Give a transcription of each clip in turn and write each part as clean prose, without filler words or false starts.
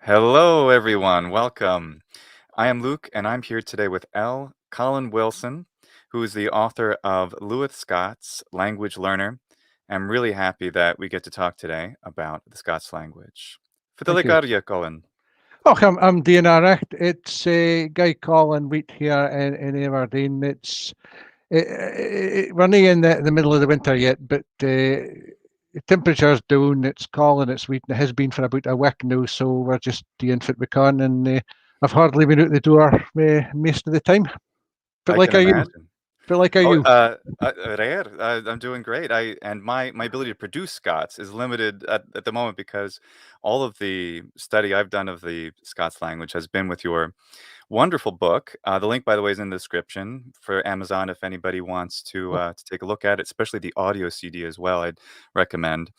Hello, everyone. Welcome. I am Luke, and I'm here today with Colin Wilson, who is the author of Luath Scots Language Learner. I'm really happy that we get to talk today about the Scots language. Thank you. Fydelicaria, Colin. Oh, I'm Dean Aracht. It's Guy Colin Wheat here in Aberdeen. We're not in the middle of the winter yet, but the temperature's down. It's cold and it's wheat, and it has been for about a week now. So we're just doing what we can, and I've hardly been out the door most of the time. But I like can are you? imagine. But like are Oh, you? rare. I'm doing great. My ability to produce Scots is limited at the moment because all of the study I've done of the Scots language has been with your wonderful book. The link, by the way, is in the description for Amazon if anybody wants to take a look at it, especially the audio CD as well. I'd recommend.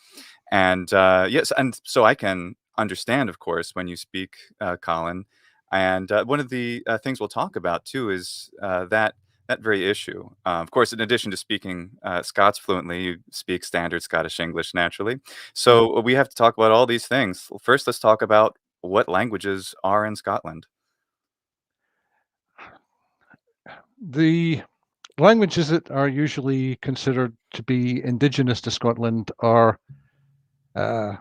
And yes, and so I can understand, of course, when you speak, Colin. And one of the things we'll talk about too is that very issue. Of course, in addition to speaking Scots fluently, you speak standard Scottish English naturally. Mhm. So we have to talk about all these things. First, let's talk about what languages are in Scotland. The languages that are usually considered to be indigenous to Scotland are uh,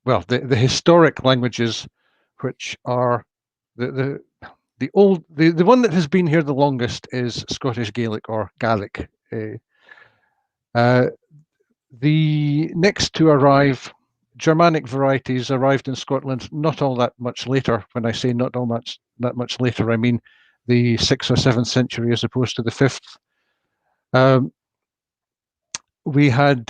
the historic languages, which are the the one that has been here the longest is Scottish Gaelic or Gaelic. Uh, the next to arrive, Germanic varieties arrived in Scotland not all that much later. When I say not all much that much later, I mean the 6th or 7th century as opposed to the 5th. Um, we had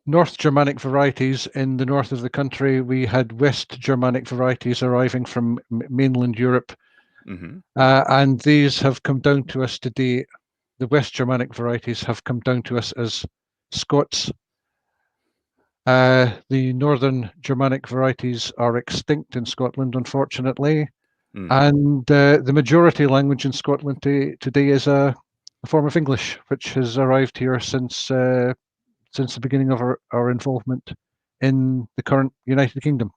North Germanic varieties in the north of the country. We had West Germanic varieties arriving from mainland Europe, Hmm. and these have come down to us today. The West Germanic varieties have come down to us as Scots. The Northern Germanic varieties are extinct in Scotland, unfortunately, Mm. and the majority language in Scotland today is a form of English, which has arrived here since the beginning of our involvement in the current United Kingdom.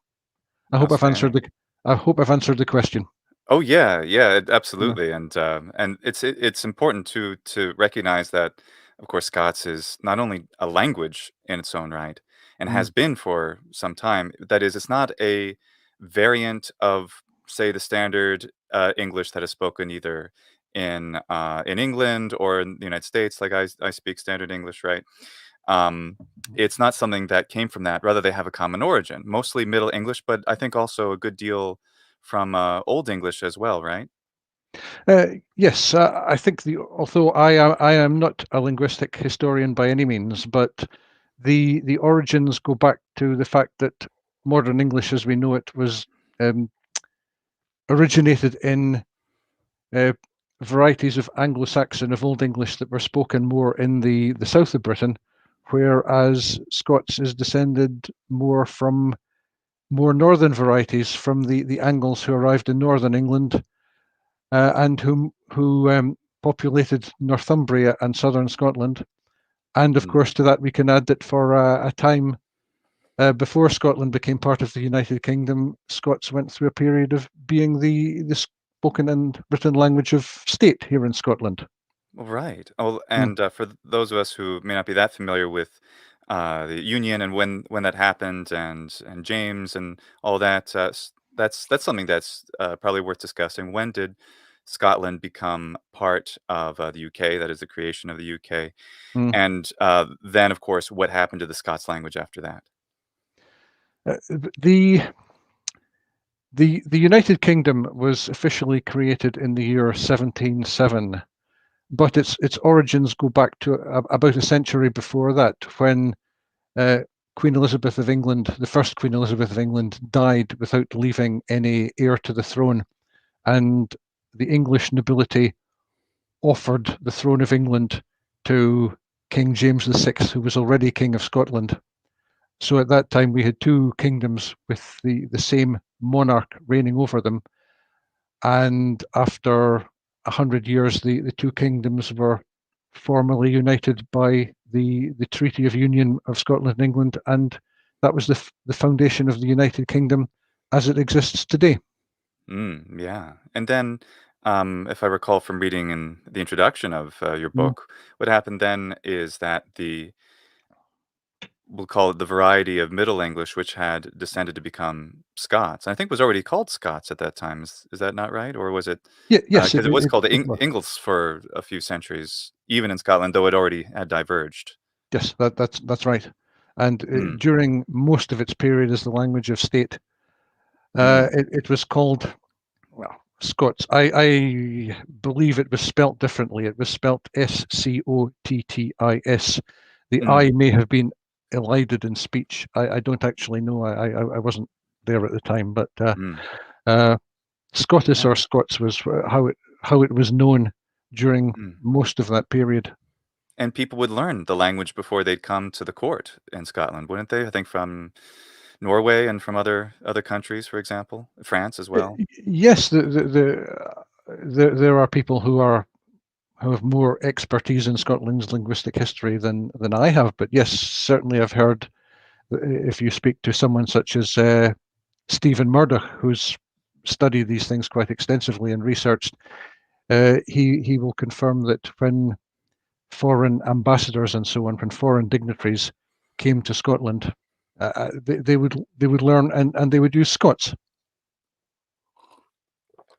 I hope I've answered Outstanding. the I hope I've answered the question. Oh yeah, yeah, Yeah. absolutely, and it's important to recognize that, of course, Scots is not only a language in its own right, and Mm. has been for some time. That is, it's not a variant of, say, the standard English that is spoken either in England or in the United States. Like I speak standard English, right? Um, it's not something that came from that. Rather, they have a common origin, mostly Middle English, but I think also a good deal from Old English as well, right? Yes, I think although I am not a linguistic historian by any means, but the origins go back to the fact that modern English, as we know it, was um, originated in uh, varieties of Anglo-Saxon of Old English that were spoken more in the south of Britain, whereas Scots is descended more from more northern varieties from the Angles who arrived in northern England and who populated Northumbria and southern Scotland. And of Mm. course, to that we can add that for a time before Scotland became part of the United Kingdom, Scots went through a period of being the spoken and written language of state here in Scotland. Right. Oh, Mm. and for those of us who may not be that familiar with the Union and when that happened, and James and all that, that's something that's probably worth discussing. When did Scotland become part of the UK? That is the creation of the UK, Mm. and then, of course, what happened to the Scots language after that? Uh, the the United Kingdom was officially created in the year 1707, but its origins go back to about a century before that, when uh, Queen Elizabeth of England, the first Queen Elizabeth of England, died without leaving any heir to the throne, and the English nobility offered the throne of England to King James VI, who was already King of Scotland. So at that time, we had two kingdoms with the same monarch reigning over them. And after 100 years, the two kingdoms were formally united by the Treaty of Union of Scotland and England. And that was the foundation of the United Kingdom as it exists today. Yeah. And then, if I recall from reading in the introduction of your Mm. book, what happened then is that we'll call it the variety of Middle English, which had descended to become Scots. I think was already called Scots at that time. Is that not right? Or was it, Yeah, yes, because it was called it was. Ingles for a few centuries, even in Scotland, though it already had diverged. Yes, that's right. And Mm, during most of its period as the language of state, mm, it was called, well, Scots. I believe it was spelt differently. It was spelt Scotttis. The I mm, may have been elided in speech. I don't actually know. I wasn't there at the time, but mm. uh, Scottis Yeah. or Scots was how it was known during Mm. most of that period. And people would learn the language before they'd come to the court in Scotland, wouldn't they? I think from Norway and from other countries, for example, France as well. Yes, there are people who have more expertise in Scotland's linguistic history than I have. But yes, certainly I've heard if you speak to someone such as Stephen Murdoch, who's studied these things quite extensively and researched, he will confirm that when foreign ambassadors and so on, when foreign dignitaries came to Scotland, they would learn and they would use Scots.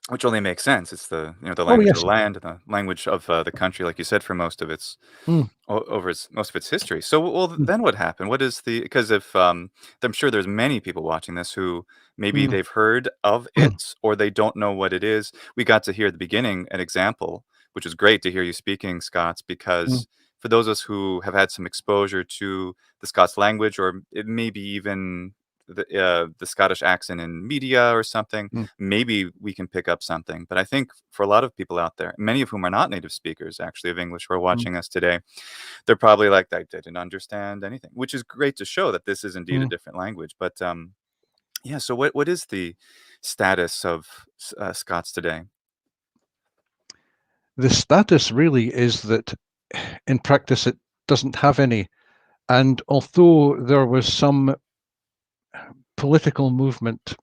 Which only makes sense. It's the Oh language of yes. the land, the language of the country, like you said, for most of its Mm, over most of its history. So, well, mm, then what happened? What is the because if I'm sure there's many people watching this who maybe mm, they've heard of it or they don't know what it is. We got to hear at the beginning an example, which was great to hear you speaking Scots, mm, because for those of us who have had some exposure to the Scots language, or it maybe even the Scottish accent in media or something, mm, maybe we can pick up something. But I think for a lot of people out there, many of whom are not native speakers actually of English, who are mm, watching us today, they're probably like, "I didn't understand anything," which is great to show that this is indeed a mm. different language. But yeah. So what is the status of Scots today? The status really is that in practice it doesn't have any. And although there was some political movement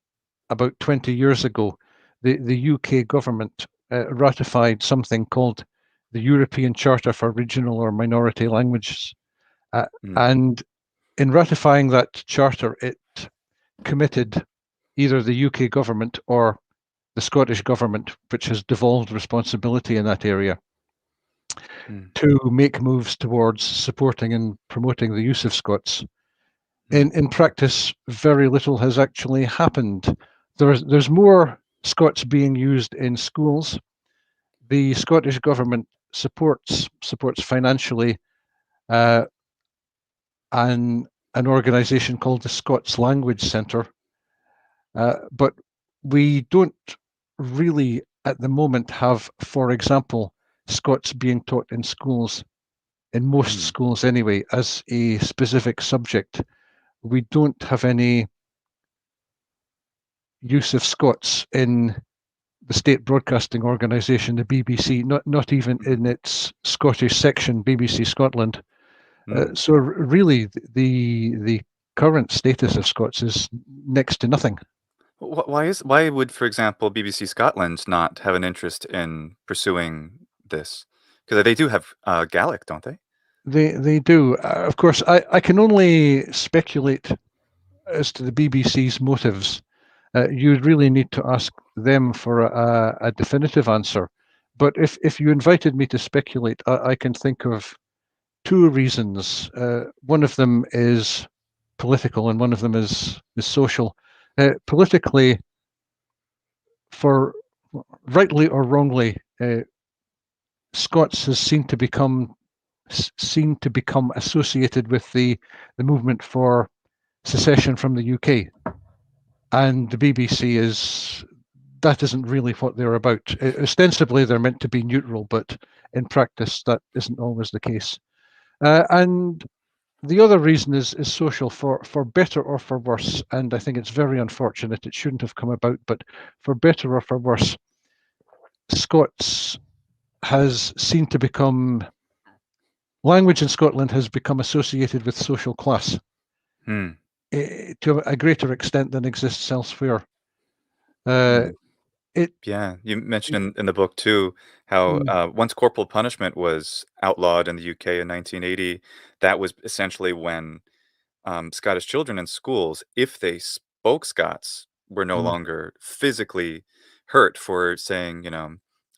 about 20 years ago, the UK government ratified something called the European Charter for Regional or Minority Languages. Uh, Mm, and in ratifying that charter, it committed either the UK government or the Scottish government, which has devolved responsibility in that area, mm, to make moves towards supporting and promoting the use of Scots. mm, In practice, very little has actually happened. There's more Scots being used in schools. The Scottish government supports financially uh, an organisation called the Scots Language Centre, but we don't really at the moment have, for example, Scots being taught in schools, in most mm, schools anyway, as a specific subject. We don't have any use of Scots in the state broadcasting organisation, the BBC, not even mm, in its Scottish section, BBC Scotland. mm. So really, the current status of Scots is next to nothing. Why would, for example, BBC Scotland not have an interest in pursuing this? Because they do have Gaelic, don't they? They do. Of course, I can only speculate as to the BBC's motives. You'd really need to ask them for a definitive answer. But if you invited me to speculate, I can think of two reasons. One of them is political, and one of them is social. Politically, for rightly or wrongly, Scots has seen to become associated with the movement for secession from the UK, and the BBC is that isn't really what they're about. Ostensibly, they're meant to be neutral, but in practice, that isn't always the case. And the other reason is social, for better or for worse. And I think it's very unfortunate. It shouldn't have come about, but for better or for worse, Scots has seen to become language in Scotland has become associated with social class Hmm. to a greater extent than exists elsewhere. Uh, Mm. it, Yeah, you mentioned it in the book too how, mm, once corporal punishment was outlawed in the UK in 1980, that was essentially when, Scottish children in schools, if they spoke Scots, were no mm. longer physically hurt for saying,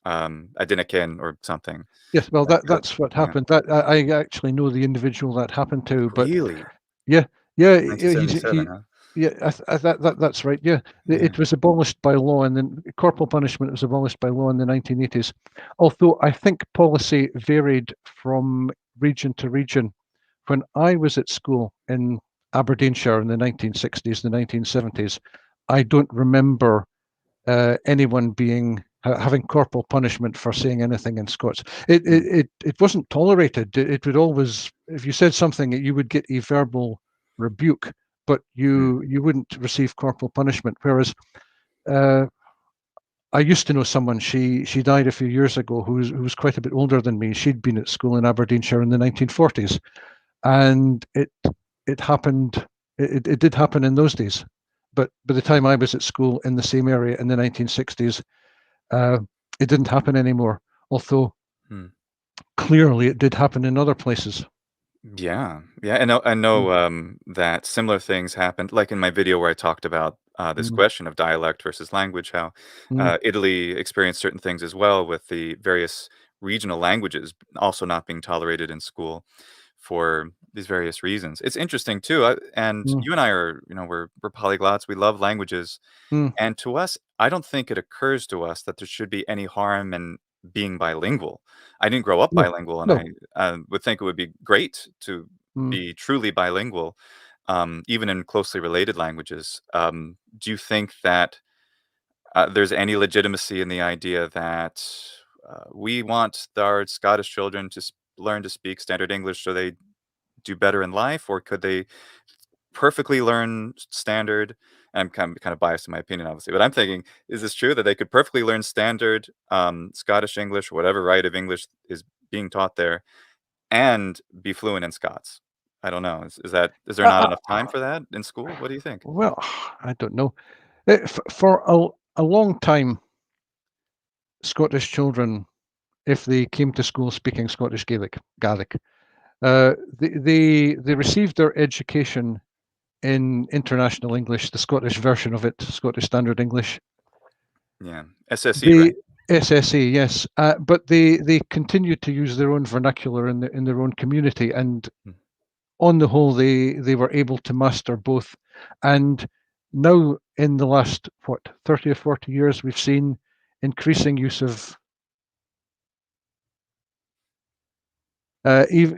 "I dinna ken," or something. Yes, well, Like, that's what yeah. happened. That I actually know the individual that happened to, but Really? yeah, yeah, he 1977, huh? yeah, that's right. Yeah, Yeah. it was abolished by law, and then corporal punishment was abolished by law in the 1980s. Although I think policy varied from region to region. When I was at school in Aberdeenshire in the 1960s, the 1970s, I don't remember anyone being having corporal punishment for saying anything in Scots. Mm, It wasn't tolerated. It would always, if you said something, you would get a verbal rebuke, but mm, you wouldn't receive corporal punishment. Whereas uh, I used to know someone. She died a few years ago who was quite a bit older than me. She'd been at school in Aberdeenshire in the 1940s, and it happened. It did happen in those days. But by the time I was at school in the same area in the 1960s, uh, it didn't happen anymore, although mm. clearly it did happen in other places. Yeah, yeah, I Mm, know, that similar things happened, like in my video where I talked about, this mm, question of dialect versus language, how, mm, Italy experienced certain things as well with the various regional languages also not being tolerated in school for these various reasons. It's interesting too, and mm, you and I are, we're polyglots, we love languages, mm. and to us, I don't think it occurs to us that there should be any harm in being bilingual. I didn't grow up No, bilingual, and I no. would think it would be great to Mm. be truly bilingual, even in closely related languages. Do you think that there's any legitimacy in the idea that we want our Scottish children to learn to speak standard English so they do better in life, or could they perfectly learn standard? I'm kind of biased in my opinion, obviously, but I'm thinking, is this true that they could perfectly learn standard Scottish English, whatever right of English is being taught there, and be fluent in Scots? I don't know. Is there not Uh, enough time for that in school? What do you think? well, I don't know. For a long time, Scottish children, if they came to school speaking Scottish Gaelic, they received their education in international English, the Scottish version of it, Scottish Standard English. Yeah, SSE, The right? SSE, yes, but they continued to use their own vernacular in their own community, and Mm. on the whole, they were able to master both. And now, in the last 30 or 40 years, we've seen increasing use of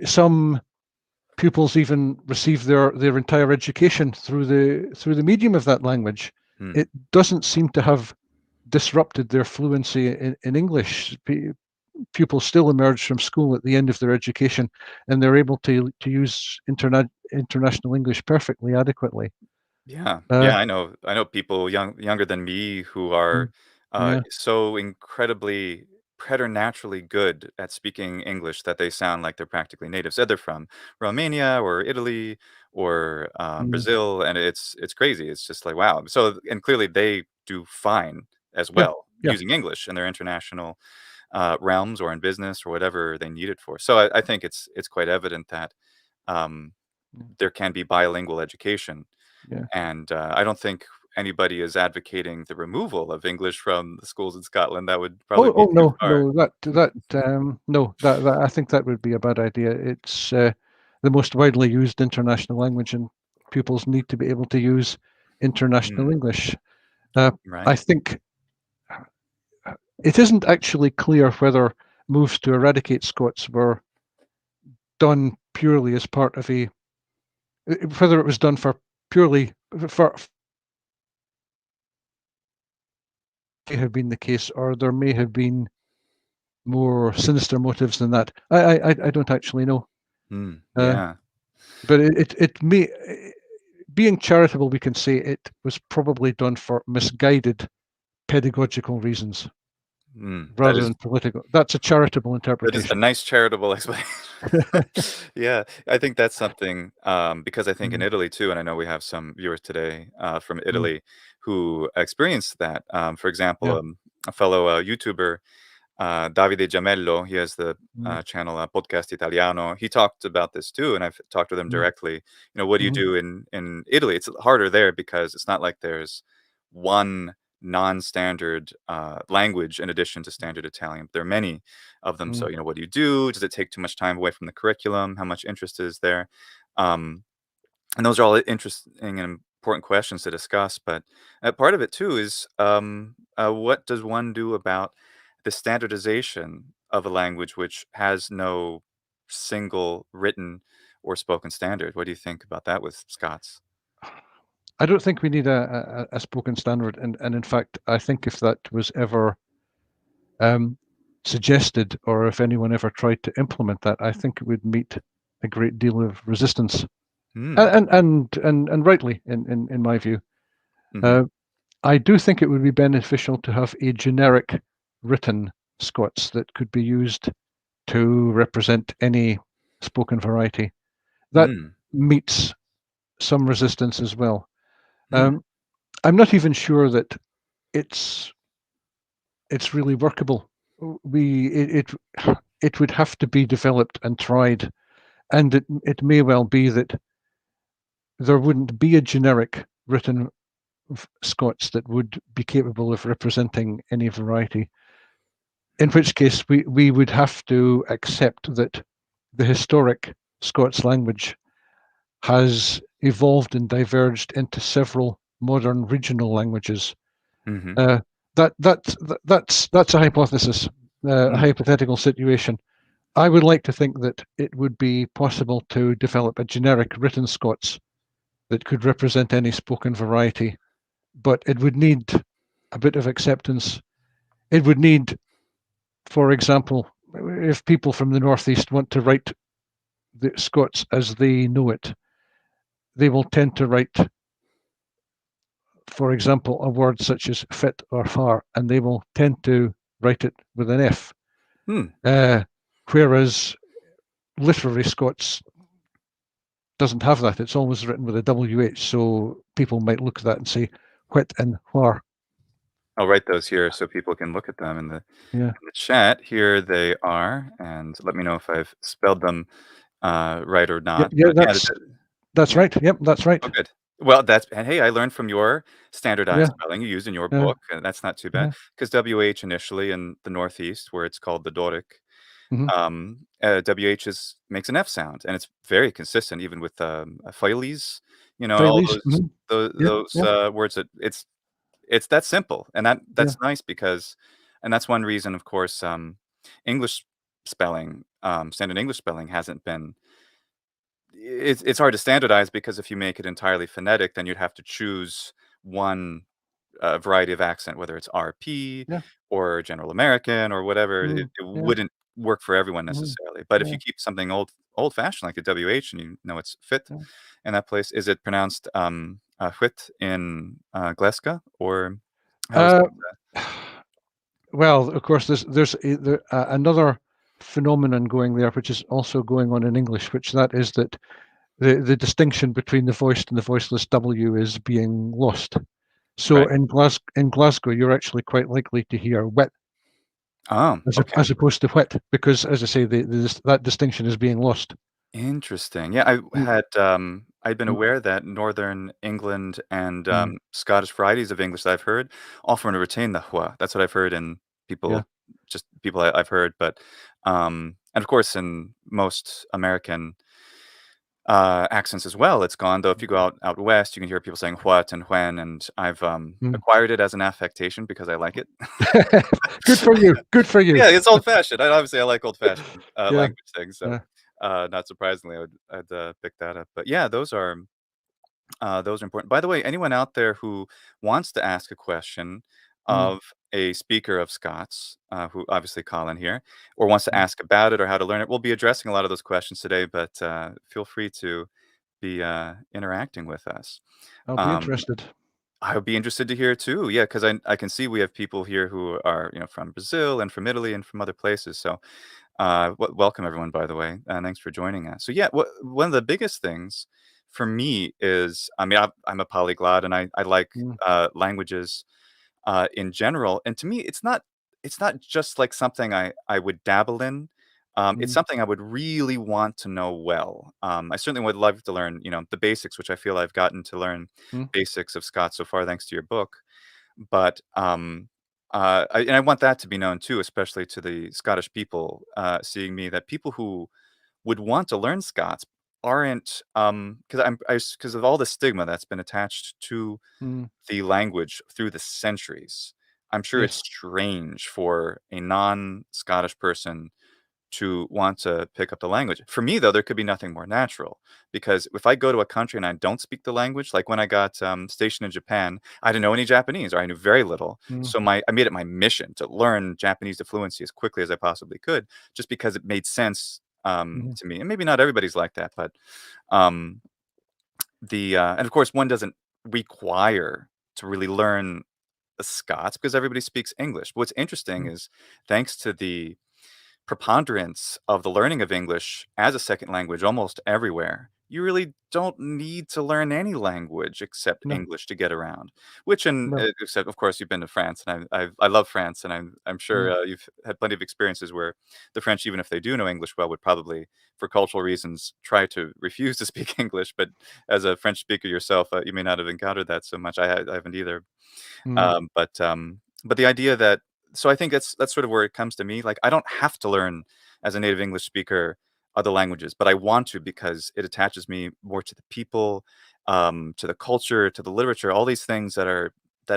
some pupils even receive their entire education through the medium of that language. Mm. It doesn't seem to have disrupted their fluency in English. Pupils still emerge from school at the end of their education, and they're able to use international English perfectly adequately. Yeah, Uh, yeah, I know people younger than me who are, mm, yeah, so incredibly preternaturally good at speaking English that they sound like they're practically natives, either from Romania or Italy or, mm, Brazil, and it's crazy. It's just like, wow. So and clearly they do fine as yeah, well yeah. using English in their international, realms or in business or whatever they need it for. So I think it's quite evident that, um, Mm, there can be bilingual education, yeah. and, I don't think anybody is advocating the removal of English from the schools in Scotland. That would probably be Oh too no, far. no, no, that I think that would be a bad idea. It's the most widely used international language, and pupils need to be able to use international Mm, English. Uh, I right. think it isn't actually clear whether moves to eradicate Scots were done purely as part of whether it was done for purely for may have been the case, or there may have been more sinister motives than that. I don't actually know. Mm, Uh, yeah. but it may, being charitable, we can say it was probably done for misguided pedagogical reasons. That rather is than political. That's a charitable that is a interpretation. nice charitable explanation. Yeah, I think that's something, because I think in Mm, Italy too, and I know we have some viewers today, from mm, Italy who experienced that. For example, yeah. a fellow, YouTuber, Davide Giamello, he has the, Mm, channel, Podcast Italiano. He talked about this too, and I've talked with him mm, directly. What do you mhm, do in Italy? It's harder there because it's not like there's one non-standard, language in addition to standard Italian. There are many of them. So, mm. what do you do? Does it take too much time away from the curriculum? How much interest is there? Um, and those are all interesting and important questions to discuss. But part of it too is, what does one do about the standardization of a language which has no single written or spoken standard? What do you think about that with Scots? I don't think we need a spoken standard, and in fact, I think if that was ever um, suggested, or if anyone ever tried to implement that, I think it would meet a great deal of resistance, Hmm. and rightly, in my view. Hmm. Uh, I do think it would be beneficial to have a generic written Scots that could be used to represent any spoken variety. That Hmm. meets some resistance as well. Hmm. Um, I'm not even sure that it's it's really workable. It would have to be developed and tried, and it may well be that there wouldn't be a generic written Scots that would be capable of representing any variety. In which case, we would have to accept that the historic Scots language has evolved and diverged into several modern regional languages. Hmm. Uh, that's a hypothesis, a Hmm. hypothetical situation. I would like to think that it would be possible to develop a generic written Scots that could represent any spoken variety, but it would need a bit of acceptance. It would need, for example, if people from the Northeast want to write the Scots as they know it, they will tend to write, for example, a word such as fit or far, and they will tend to write it with an F. Hmm. Uh, Whereas literary Scots doesn't have that. It's always written with a WH. So people might look at that and say, whit and whar. I'll write those here so people can look at them Yeah. in the chat. Here they are, and let me know if I've spelled them, right or Yeah, not. yeah, But yeah, that's yeah. right. Yep, that's right. Oh, good. Well, and hey, I learned from your Yeah, standardized spelling you used in your yeah, book, and that's not too bad. yeah. Because WH initially in the Northeast, where it's called the Doric, Mm-hmm. WH makes an F sound, and it's very consistent even with, Phillies, all Phillies. those Mm-hmm. those Yeah, those, yeah, words that it's that simple, and yeah, that's nice because and that's one reason, of course, English spelling, standard English spelling hasn't been it's hard to standardize because if you make it entirely phonetic, then you'd have to choose one, variety of accent, whether it's RP yeah. or General American or whatever. It Mm, it yeah, wouldn't work for everyone mm, necessarily. But if you yeah, keep something old-fashioned like a WH and it's fit yeah. in that place, is it pronounced, "whit" in, Gleska, or how is Uh, it? well, of course, another phenomenon going there, which is also going on in English, which that is that the distinction between the voiced and the voiceless W is being lost. So Right. in Glasgow, you're actually quite likely to hear wet Oh, okay. as opposed to whet, because, as I say, that distinction is being lost. Interesting. Yeah, Mm, I'd been mm, aware that Northern England and, mm, Scottish varieties of English that I've heard often retain the "hua." That's what I've heard in yeah. people I've heard, but, and of course, in most American, accents as well, it's gone, though if you go out west, you can hear people saying "what" and "when," and I've, Mm. acquired it as an affectation because I like it. Good for you. Good for you. Yeah, it's old-fashioned. I like old-fashioned, Yeah. language things, so, Yeah. not surprisingly, I'd, pick that up. But yeah, those are important. By the way, anyone out there who wants to ask a question Mm, of a speaker of Scots, who obviously Colin here, or wants to mm. ask about it or how to learn it, we'll be addressing a lot of those questions today, but feel free to be interacting with us. I'll be Um, interested. I would be interested to hear too. Yeah, because I can see we have people here who are, from Brazil and from Italy and from other places. So, welcome everyone, by the way, and thanks for joining us. So, yeah, one of the biggest things for me is, I mean, I'm a polyglot, and I like Mm, languages in general. And to me, it's not just like something I would dabble in. It's mm, something I would really want to know well. I certainly would love to learn, the basics, which I feel I've gotten to learn mm, basics of Scots so far, thanks to your book. But and I want that to be known too, especially to the Scottish people, seeing me, that people who would want to learn Scots aren't, because of all the stigma that's been attached to mm. the language through the centuries. I'm sure it's Yes. strange for a non-Scottish person to want to pick up the language. For me, though, there could be nothing more natural, because if I go to a country and I don't speak the language, like when I got stationed in Japan, I didn't know any Japanese, or I knew very little. Mm, So I made it my mission to learn Japanese to fluency as quickly as I possibly could, just because it made sense mhm. to me. And maybe not everybody's like that, but um, and of course, one doesn't require to really learn the Scots because everybody speaks English. But what's interesting Mm. is, thanks to the preponderance of the learning of English as a second language almost everywhere, you really don't need to learn any language except No, English to get around. Which, no. except of course you've been to France, and I love France, and I'm sure Mm, you've had plenty of experiences where the French, even if they do know English well, would probably, for cultural reasons, try to refuse to speak English. But as a French speaker yourself, you may not have encountered that so much. I haven't either. mm, But the idea that, so I think that's sort of where it comes to me. Like, I don't have to learn as a native English speaker other languages, but I want to, because it attaches me more to the people, to the culture, to the literature, all these things that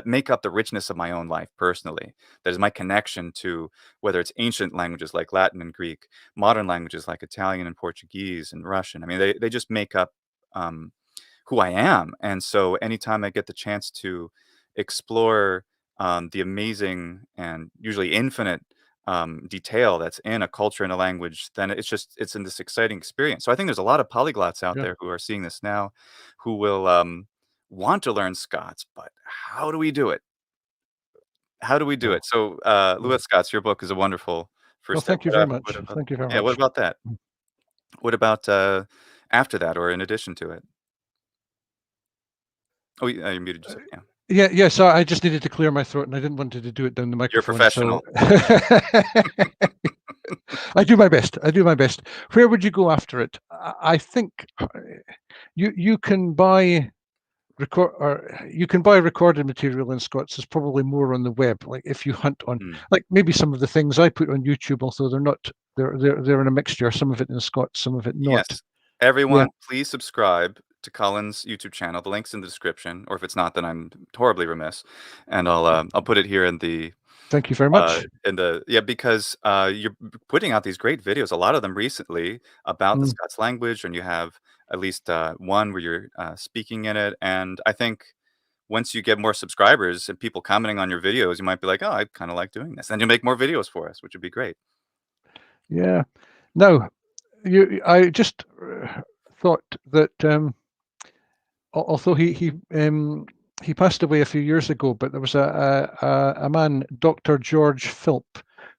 make up the richness of my own life personally. That is my connection to, whether it's ancient languages like Latin and Greek, modern languages like Italian and Portuguese and Russian. I mean, they just make up um, who I am. And so anytime I get the chance to explore the amazing and usually infinite detail that's in a culture and a language, then it's in this exciting experience. So I think there's a lot of polyglots out yeah. there who are seeing this now, who will want to learn Scots, but how do we do it? How do we do Well, it? So, yeah. Luath Scots, your book is a wonderful Well, first step. thank you very What much. about, Thank you very yeah? What much. about that? Mm. What about after that, or in addition to it? Oh, you muted yourself. Yeah, Yeah, yeah. So I just needed to clear my throat, and I didn't want to do it down the you're a microphone. So professional. I do my best. I do my best. Where would you go after it? I think you can buy recorded material in Scots. There's probably more on the web. Like if you hunt on, Mm. like maybe some of the things I put on YouTube, although they're not, they're in a mixture. Some of it in Scots, some of it not. Yes. Yeah. Everyone, please subscribe to Colin's YouTube channel. The link's in the description, or if it's not, then I'm horribly remiss, and I'll put it here Thank you very much. yeah, because you're putting out these great videos, a lot of them recently, about the Mm. Scots language, and you have at least one where you're speaking in it. And I think once you get more subscribers and people commenting on your videos, you might be like, oh, I kind of like doing this, and you make more videos for us, which would be great. Yeah. Now, I just thought that although he passed away a few years ago, but there was a man, Dr. George Philp,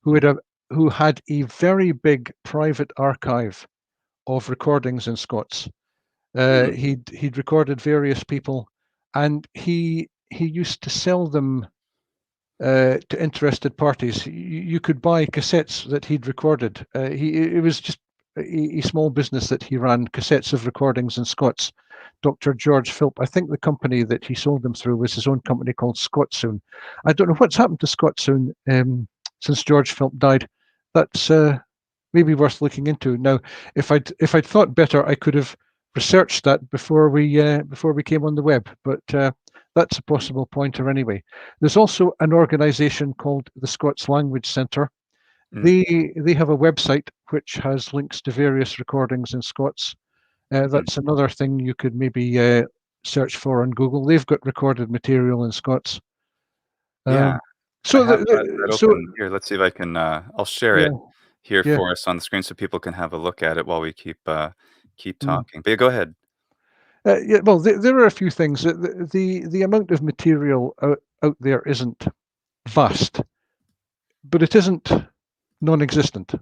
who Mm, had a very big private archive of recordings in Scots. mm, He'd recorded various people, and he used to sell them to interested parties. You could buy cassettes that he'd recorded. It was just a small business that he ran, cassettes of recordings in Scots. Dr. George Philp. I think the company that he sold them through was his own company called Scotsoon. I don't know what's happened to Scotsoon since George Philp died. That's maybe worth looking into. Now, if I'd thought better, I could have researched that before we came on the web. But that's a possible pointer anyway. There's also an organisation called the Scots Language Centre. mm, They have a website which has links to various recordings in Scots. mm. That's another thing you could maybe search for on Google. They've got recorded material in Scots. Yeah. Um, I so have that so open here. Let's see if I can. I'll share yeah, it here yeah. for us on the screen so people can have a look at it while we keep Mm. talking. But yeah, go ahead. Yeah, well, there are a few things. The amount of material out there isn't vast, but it isn't non-existent.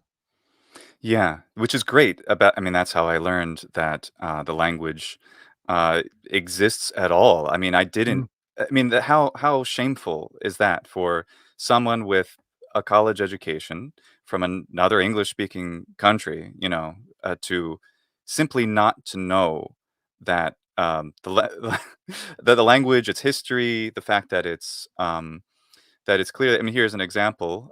Yeah, which is great about I mean, that's how I learned that, the language, exists at all. I mean, Mm, I mean, how shameful is that for someone with a college education from another English-speaking country, to simply not to know that, that the language, its history, the fact that it's clear. I mean, here's an example.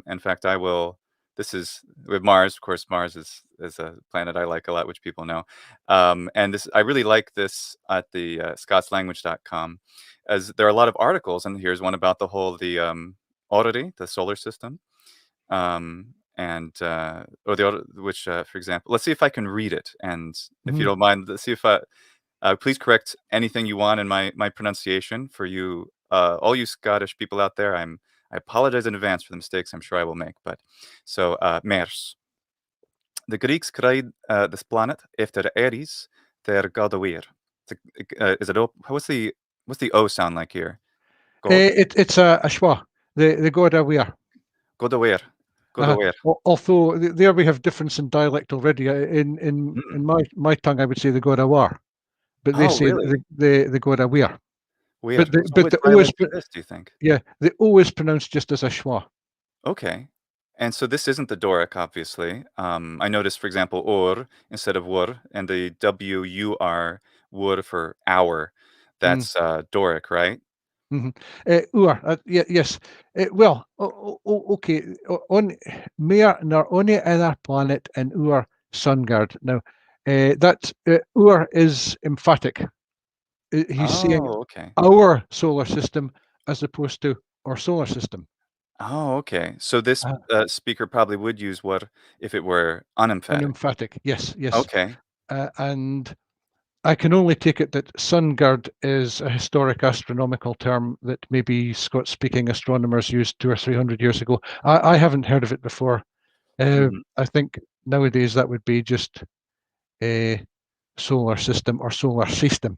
In fact, I will. This is with Mars. Of course, Mars is a planet I like a lot, which people know. And this, I really like this at the scotslanguage.com, as there are a lot of articles, and here's one about the Orrery, the solar system, and or which, for example, let's see if I can read it, and if you mhm. don't mind, let's see if I please correct anything you want in my pronunciation for you, all you Scottish people out there. I apologize in advance for the mistakes I'm sure I will make. But so, Mers. The Greeks cried this planet after Ares, their god of weir. Is it what's the O sound like here? God, It's a schwa, the Goda we are. god of weir, god of weir. Although there we have difference in dialect already. In Mm. my tongue, I would say the Goda war, but they Oh, say really? the Goda we are. Weir. But So what the O is dialect is this? Do you think? yeah, the O is pronounced just as a schwa. Okay. And so this isn't the Doric, obviously. I noticed, for example, or instead of wor, and the WUR, wor for hour. Mm. That's Doric, right? Mhm. Oor, yes. Well, okay. On Meer naar only other planet and Oor Sungard. Now, that Oor is emphatic. He's saying Oh, okay. our solar system as opposed to our solar system. Oh, okay. So this Uh, speaker probably would use what if it were unemphatic. Unemphatic. Yes, yes. Okay. And I can only take it that Sungard is a historic astronomical term that maybe Scots-speaking astronomers used 200 or 300 years ago. I haven't heard of it before. Hmm. I think nowadays that would be just a solar system or solar system.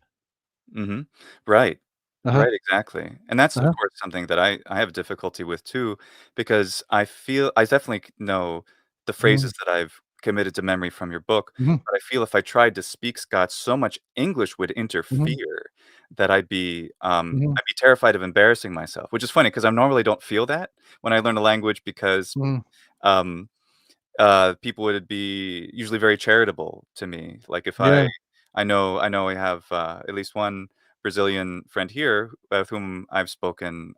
Hmm. Right. Uh-huh, Right, exactly. And that's, of uh-huh, course, something that I have difficulty with too, because I definitely know the mhm, phrases that I've committed to memory from your book, mhm, but I feel if I tried to speak Scots, so much English would mhm, interfere that mhm, I'd be terrified of embarrassing myself, which is funny because I normally don't feel that when I learn a language because, mhm, um people would be usually very charitable to me. Like if yeah, I know I have at least one Brazilian friend here with whom I've spoken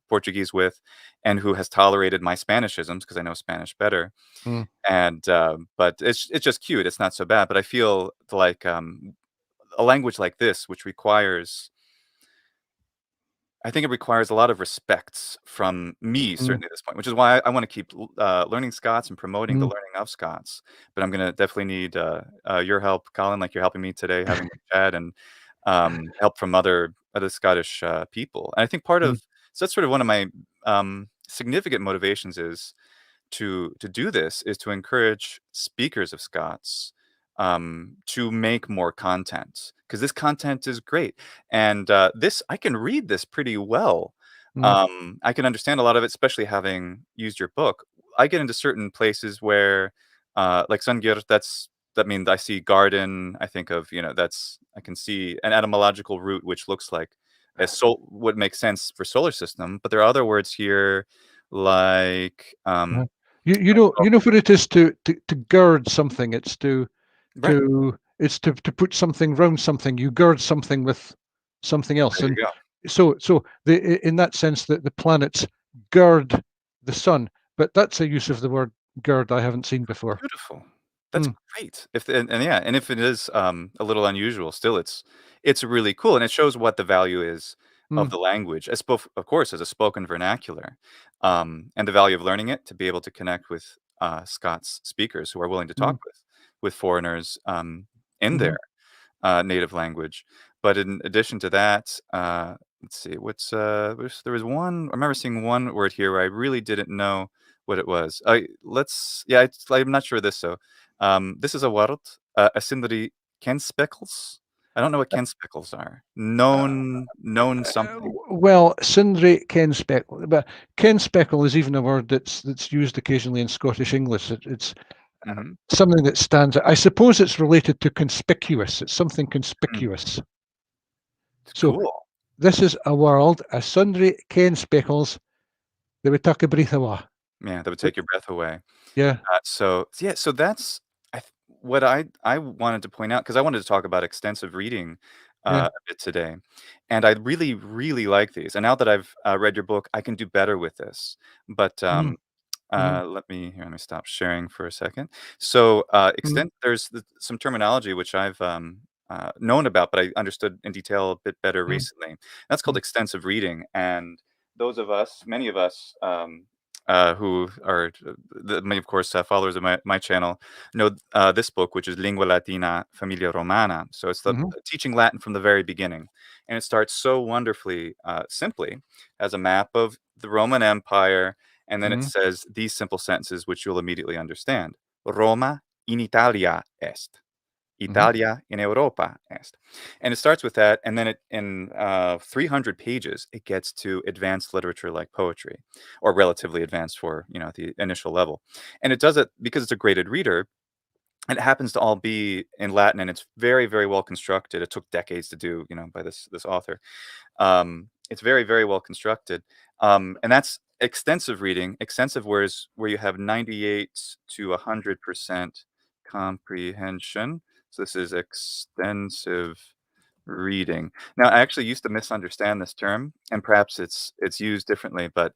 Portuguese with, and who has tolerated my Spanishisms because I know Spanish better. mm, And but it's just cute. It's not so bad. But I feel like a language like this, which requires I think it requires a lot of respect from me, mm, certainly at this point, which is why I wanna keep learning Scots and promoting the mm, learning of Scots. But I'm gonna definitely need, your help, Colin, like you're helping me today, having the chat and, help from other Scottish, people. And I think part mm, of so that's sort of one of my, significant motivations is to do this is to encourage speakers of Scots to make more content because this content is great, and this I can read this pretty well. mm, I can understand a lot of it, especially having used your book. I get into certain places where, like Sungir, that means I see garden. I think of that's I can see an etymological root which looks like a would make sense for solar system, but there are other words here like, uh-huh. You know what it is to gird something. right, It's to put something round something. You gird something with something else, there you and go. so in that sense that the planets gird the sun, but that's a use of the word gird I haven't seen before. Beautiful. That's Mm, great. If and yeah, and if it is, a little unusual, still it's really cool, and it shows what the value is of mm, the language, as both of course, as a spoken vernacular, and the value of learning it to be able to connect with, Scots speakers who are willing to mm, talk with foreigners, in mhm, their native language. But in addition to that, let's see, there was one. I remember seeing one word here where I really didn't know what it was. I'm not sure this. So, this is a word, a sindri ken speckles. I don't know what ken speckles are. Known something. Well, Sindri Ken Speckle, but Ken Speckle is even a word that's used occasionally in Scottish English. It's Mhm. something that stands out. I suppose it's related to conspicuous. It's something Mm, conspicuous. it's So cool. this is a world, a sundry Ken Speckles, they would take a breath away. Yeah, that would But take your breath away. yeah, So yeah, so that's I th what I wanted to point out because I wanted to talk about extensive reading, yeah. a bit today, and I really, really like these, and now that I've, read your book, I can do better with this, but, Mm, mm, let me stop sharing for a second. So, mm, extent there's some terminology which I've, known about, but I understood in detail a bit better mm, recently. That's called mm, extensive reading, and those of us many of us, who are many, of course, followers of my channel know this book, which is Lingua Latina Familia Romana. So it's the mhm, teaching Latin from the very beginning, and it starts so wonderfully simply as a map of the Roman Empire, and then it mm, says these simple sentences, which you'll immediately understand: Roma in Italia est. mhm, Italia in Europa est. And it starts with that, and then in 300 pages, it gets to advanced literature like poetry, or relatively advanced for the initial level. And it does it because it's a graded reader, and it happens to all be in Latin, and it's very, very well constructed. It took decades to do, by this author. It's very, very well constructed, and that's extensive reading. Extensive where you have 98 to 100% comprehension. So this is extensive reading. Now, I actually used to misunderstand this term, and perhaps it's used differently, but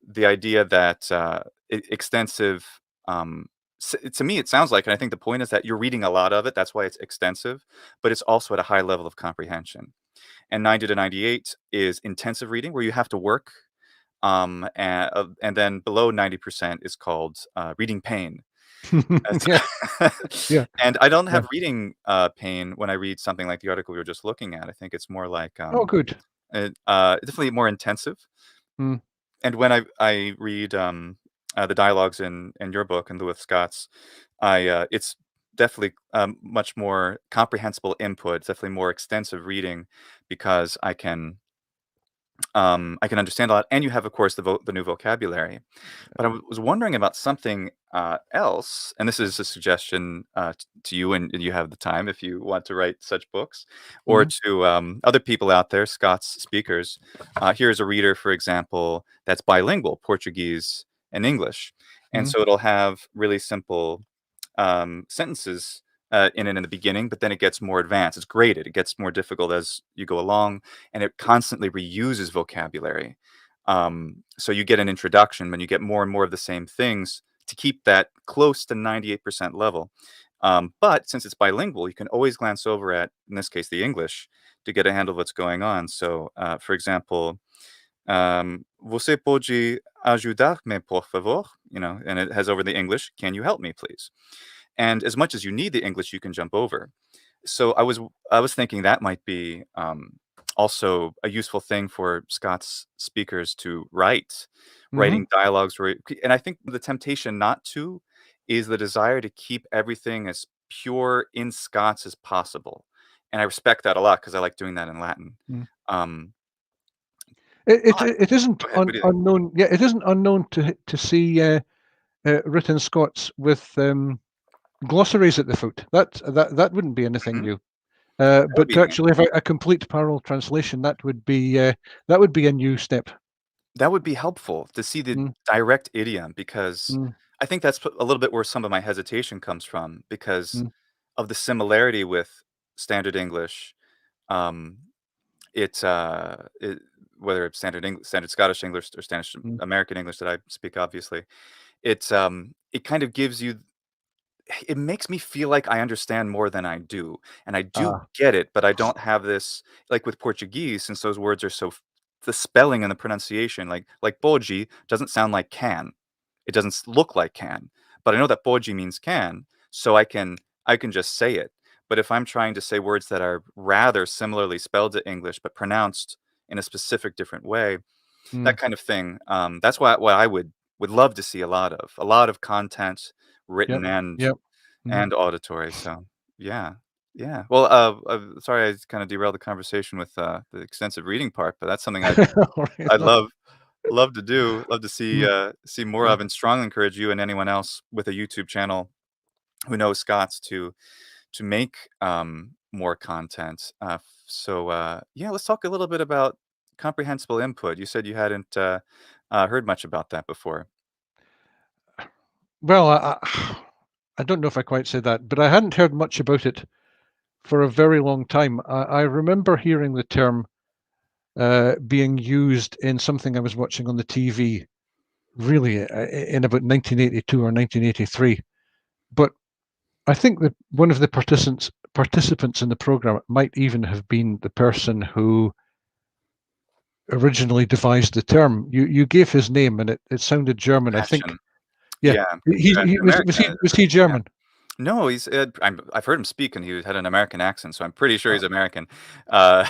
the idea that extensive, to me, it sounds like, and I think the point is that you're reading a lot of it. That's why it's extensive, but it's also at a high level of comprehension. And 90 to 98 is intensive reading where you have to work. And then below 90% is called reading pain. yeah, yeah, And I don't yeah. have reading pain when I read something like the article we were just looking at. I think it's more like Oh, good. definitely more intensive. Mm, And when I read the dialogues in your book and Luath Scots, it's definitely much more comprehensible input. It's definitely more extensive reading because I can understand a lot, and you have, of course, the new vocabulary. But I was wondering about something else, and this is a suggestion to you, and you have the time if you want to write such books, or mhm, to other people out there, Scots speakers. Here's a reader, for example, that's bilingual, Portuguese and English, and mhm, so it'll have really simple sentences in it in the beginning, but then it gets more advanced. It's graded. It gets more difficult as you go along, and it constantly reuses vocabulary. So you get an introduction, but you get more and more of the same things to keep that close to 98% level. But since it's bilingual, you can always glance over at, in this case, the English to get a handle of what's going on. So, for example, você pode ajudar-me, por favor? And it has over the English, can you help me, please? And as much as you need the English, you can jump over. So I was thinking that might be also a useful thing for Scots speakers to write, mhm, writing dialogues. And I think the temptation not to is the desire to keep everything as pure in Scots as possible. And I respect that a lot because I like doing that in Latin. mm. Um, It but it it isn't go ahead. What do you think? unknown. Yeah, it isn't unknown to see written Scots with glossaries at the foot. That wouldn't be anything Mhm. new. That would But be to neat. actually have a complete parallel translation, that would be a new step. That would be helpful to see the Mm, direct idiom because mm, I think that's a little bit where some of my hesitation comes from because mm, of the similarity with Standard English. Um, it whether it's Standard Scottish English or Standard mm. American English that I speak, obviously, it kind of gives you it makes me feel like I understand more than I do, and I do Ah, get it, but I don't have this like with Portuguese, since those words are so the spelling and the pronunciation, like "boji" doesn't sound like "can." It doesn't look like "can," but I know that "boji" means "can," so I can just say it. But if I'm trying to say words that are rather similarly spelled to English, but pronounced in a specific different way, that mm, kind of thing, that's what I would love to see a lot of content written yep, and yep. Mhm. and auditory, so, yeah. Yeah. Well, sorry I kind of derailed the conversation with the extensive reading part, but that's something All right, I'd no. love to do. Love to see Mm, see more mm. of, and strongly encourage you and anyone else with a YouTube channel who knows Scots to make more content. Yeah, let's talk a little bit about comprehensible input. You said you hadn't heard much about that before. Well, I don't know if I quite said that, but I hadn't heard much about it for a very long time. I remember hearing the term being used in something I was watching on the TV, really in about 1982 or 1983. But I think that one of the participants in the program might even have been the person who originally devised the term. You gave his name, and it sounded German. I think, Compassion. yeah, Yeah, he American. was he German? No, I've heard him speak, and he had an American accent, so I'm pretty sure Uh, he's American. Uh,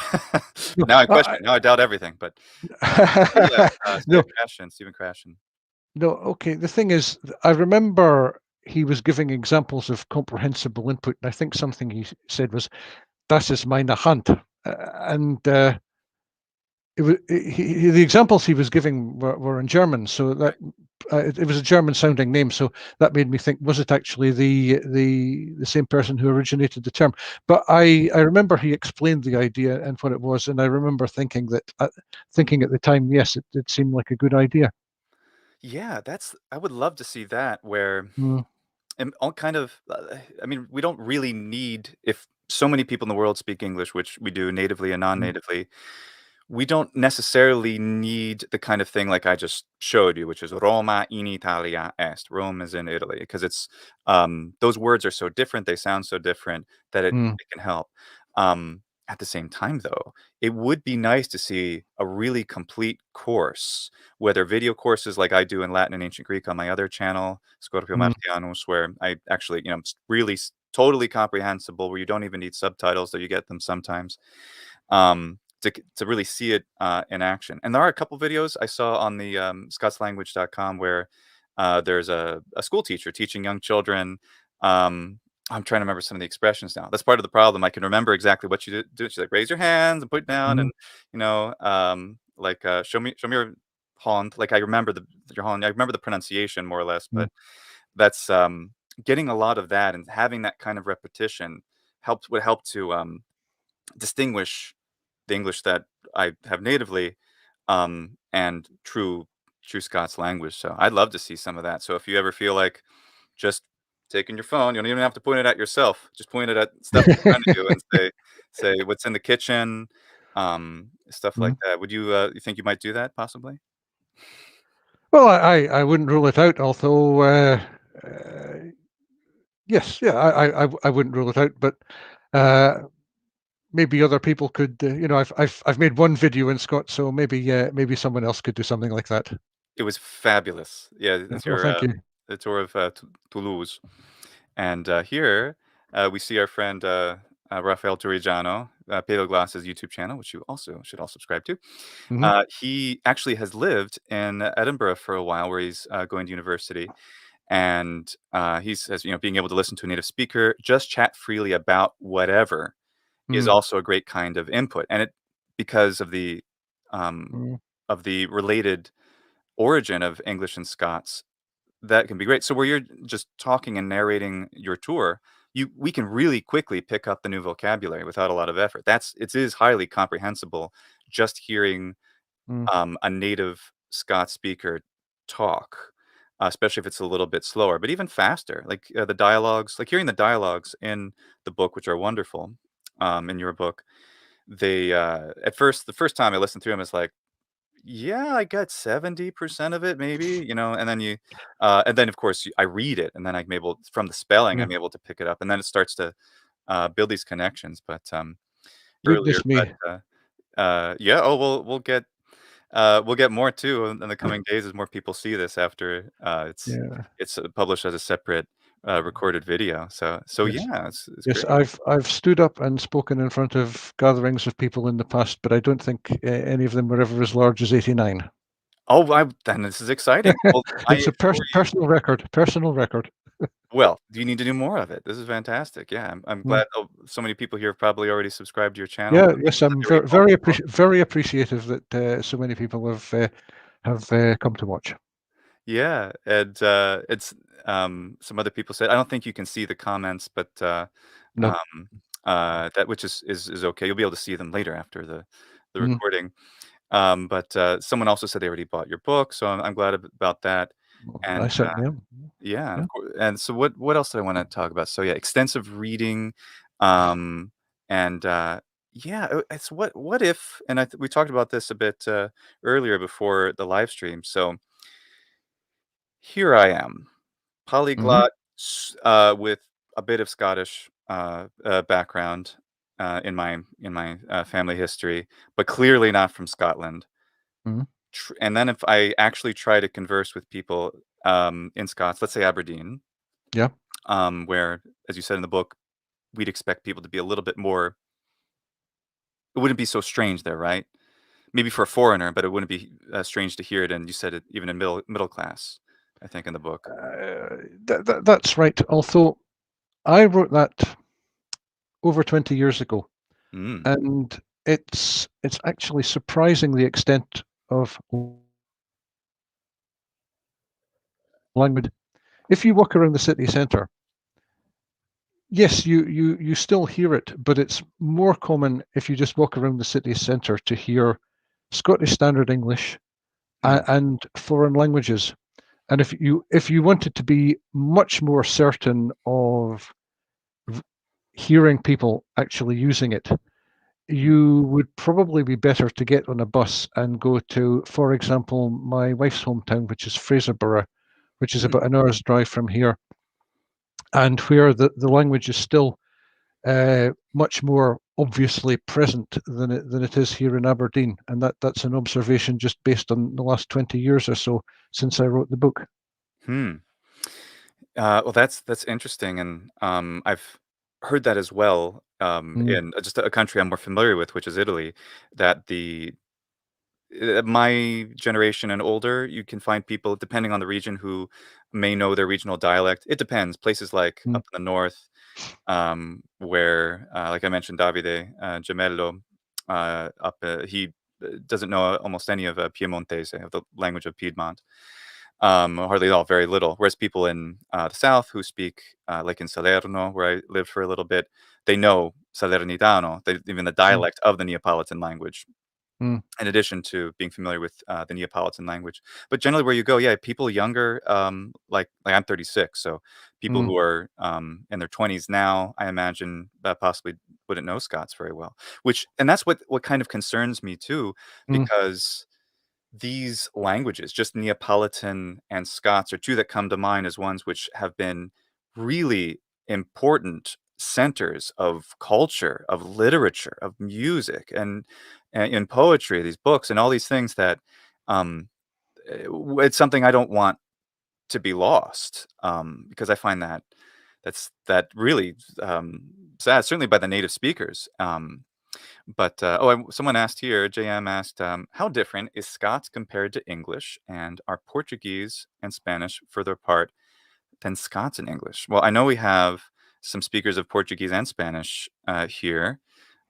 no, now I question. Now I doubt everything, but yeah, no, Stephen Krashen. no. Okay, the thing is, I remember he was giving examples of comprehensible input, and I think something he said was "Das ist meine Hand," and the examples he was giving were in German, so that Right. it was a German sounding name. So that made me think, was it actually the same person who originated the term? But I remember he explained the idea and what it was, and I remember thinking at the time, yes, it seemed like a good idea. Yeah, that's I would love to see that where Mm, and all kind of I mean, we don't really need if so many people in the world speak English, which we do natively and mm, non-natively, we don't necessarily need the kind of thing like I just showed you, which is Roma in Italia est. Rome is in Italy, because it's those words are so different, they sound so different that mm, it can help. At the same time, though, it would be nice to see a really complete course, whether video courses like I do in Latin and Ancient Greek on my other channel, Scorpio mm, Martianus, where I actually, really totally comprehensible, where you don't even need subtitles, though you get them sometimes. To really see it in action. And there are a couple videos I saw on the scotslanguage.com where there's a school teacher teaching young children. I'm trying to remember some of the expressions now. That's part of the problem. I can remember exactly what you do. She's like, raise your hands and put down, mm, and like show me your hand. Like I remember your hand. I remember the pronunciation more or less, mm, but that's getting a lot of that and having that kind of repetition would help to distinguish the English that I have natively, and true Scots language. So I'd love to see some of that. So if you ever feel like just taking your phone, you don't even have to point it at yourself. Just point it at stuff in front of you and say what's in the kitchen, stuff like mm. that. Would you think you might do that possibly? Well, I wouldn't rule it out, although uh, yes, yeah, I wouldn't rule it out, but uh, maybe other people could. I've made one video in Scots, so maybe someone else could do something like that. It was fabulous. Yeah, Yeah, it's well, your thank you. the tour of Toulouse. And here we see our friend Rafael Torrigiano, Palo Glass's YouTube channel, which you also should all subscribe to. Hmm. He actually has lived in Edinburgh for a while, where he's going to university, and he says, being able to listen to a native speaker just chat freely about whatever is Mm, also a great kind of input, and it because um, mm, of the related origin of English and Scots, that can be great. So where you're just talking and narrating your tour, we can really quickly pick up the new vocabulary without a lot of effort. It is highly comprehensible just hearing mm, a native Scots speaker talk, especially if it's a little bit slower, but even faster. Like the dialogues, like hearing the dialogues in the book, which are wonderful. In your book, they at first the first time I listened through them, it's like, yeah, I got 70% of it maybe, and then and then of course I read it, and then I'm able from the spelling, yeah. I'm able to pick it up, and then it starts to build these connections. But earlier, Goodness me. yeah, oh, we'll get more too in the coming days as more people see this after Yeah. it's published as a separate recorded video. So Yes. yeah, it's Yes. great. I've stood up and spoken in front of gatherings of people in the past, but I don't think any of them were ever as large as 89. Oh, then this is exciting. Well, I It's a assure you. personal record. Personal record. Well, you need to do more of it. This is fantastic. Yeah, I'm Mm. glad so many people here have probably already subscribed to your channel. Yeah, Some yes, people said I'm they already very bought very the book. very appreciative that so many people have come to watch. Yeah, and, it's, some other people said I don't think you can see the comments, but, No. um, that which is okay. You'll be able to see them later after the Mm. recording. But, someone also said they already bought your book, so I'm glad about that. Well, I And, certainly am. yeah, Yeah. of course. And so what else did I wanna talk about? So, yeah, extensive reading, um, and, yeah, it's what if and we talked about this a bit, earlier before the live stream. So, here I am, Hmm. polyglot, with a bit of Scottish, background, in my family history, but clearly not from Scotland. Hmm. And then if I actually try to converse with people, in Scots, let's say Aberdeen, Yeah. where, as you said in the book, we'd expect people to be a little bit more it wouldn't be so strange there, right? Maybe for a foreigner, but it wouldn't be, strange to hear it, and you said it even in middle class, I think, in the book. That's right. Although I wrote that over 20 years ago, Mm, and it's actually surprising the extent of language. If you walk around the city centre, yes, you still hear it, but it's more common if you just walk around the city centre to hear Scottish Standard English mm, and foreign languages. And if you wanted to be much more certain of hearing people actually using it, mm, you would probably be better to get on a bus and go to, for example, my wife's hometown, which is Fraserburgh, which is mm. about an hour's drive from here, and where the language is still much more obviously present than it is here in Aberdeen. And that's an observation just based on the last 20 years or so since I wrote the book. Hmm. Well, that's interesting, and, I've heard that as well, Mm, in just a country I'm more familiar with, which is Italy, that my generation and older, you can find people, depending on the region, who may know their regional dialect. It depends. Places like mm, up in the north, where, like I mentioned, Davide Gemello, he doesn't know almost any of Piemontese, of the language of Piedmont, hardly at all, very little. Whereas people in the south who speak, like in Salerno, where I lived for a little bit, they know Salernitano, even the mm, dialect of the Neapolitan language, mm, in addition to being familiar with the Neapolitan language. But generally, where you go, yeah, people younger, like I'm 36, so people mm, who are in their 20s now, I imagine that possibly wouldn't know Scots very well. And that's what kind of concerns me too, mm, because these languages, just Neapolitan and Scots, are two that come to mind as ones which have been really important centers of culture, of literature, of music, and in poetry, these books and all these things that um, it's something I don't want to be lost, because I find that really sad, certainly by the native speakers. But someone asked here, JM asked, how different is Scots compared to English, and are Portuguese and Spanish further apart than Scots and English? Well, I know we have some speakers of Portuguese and Spanish here,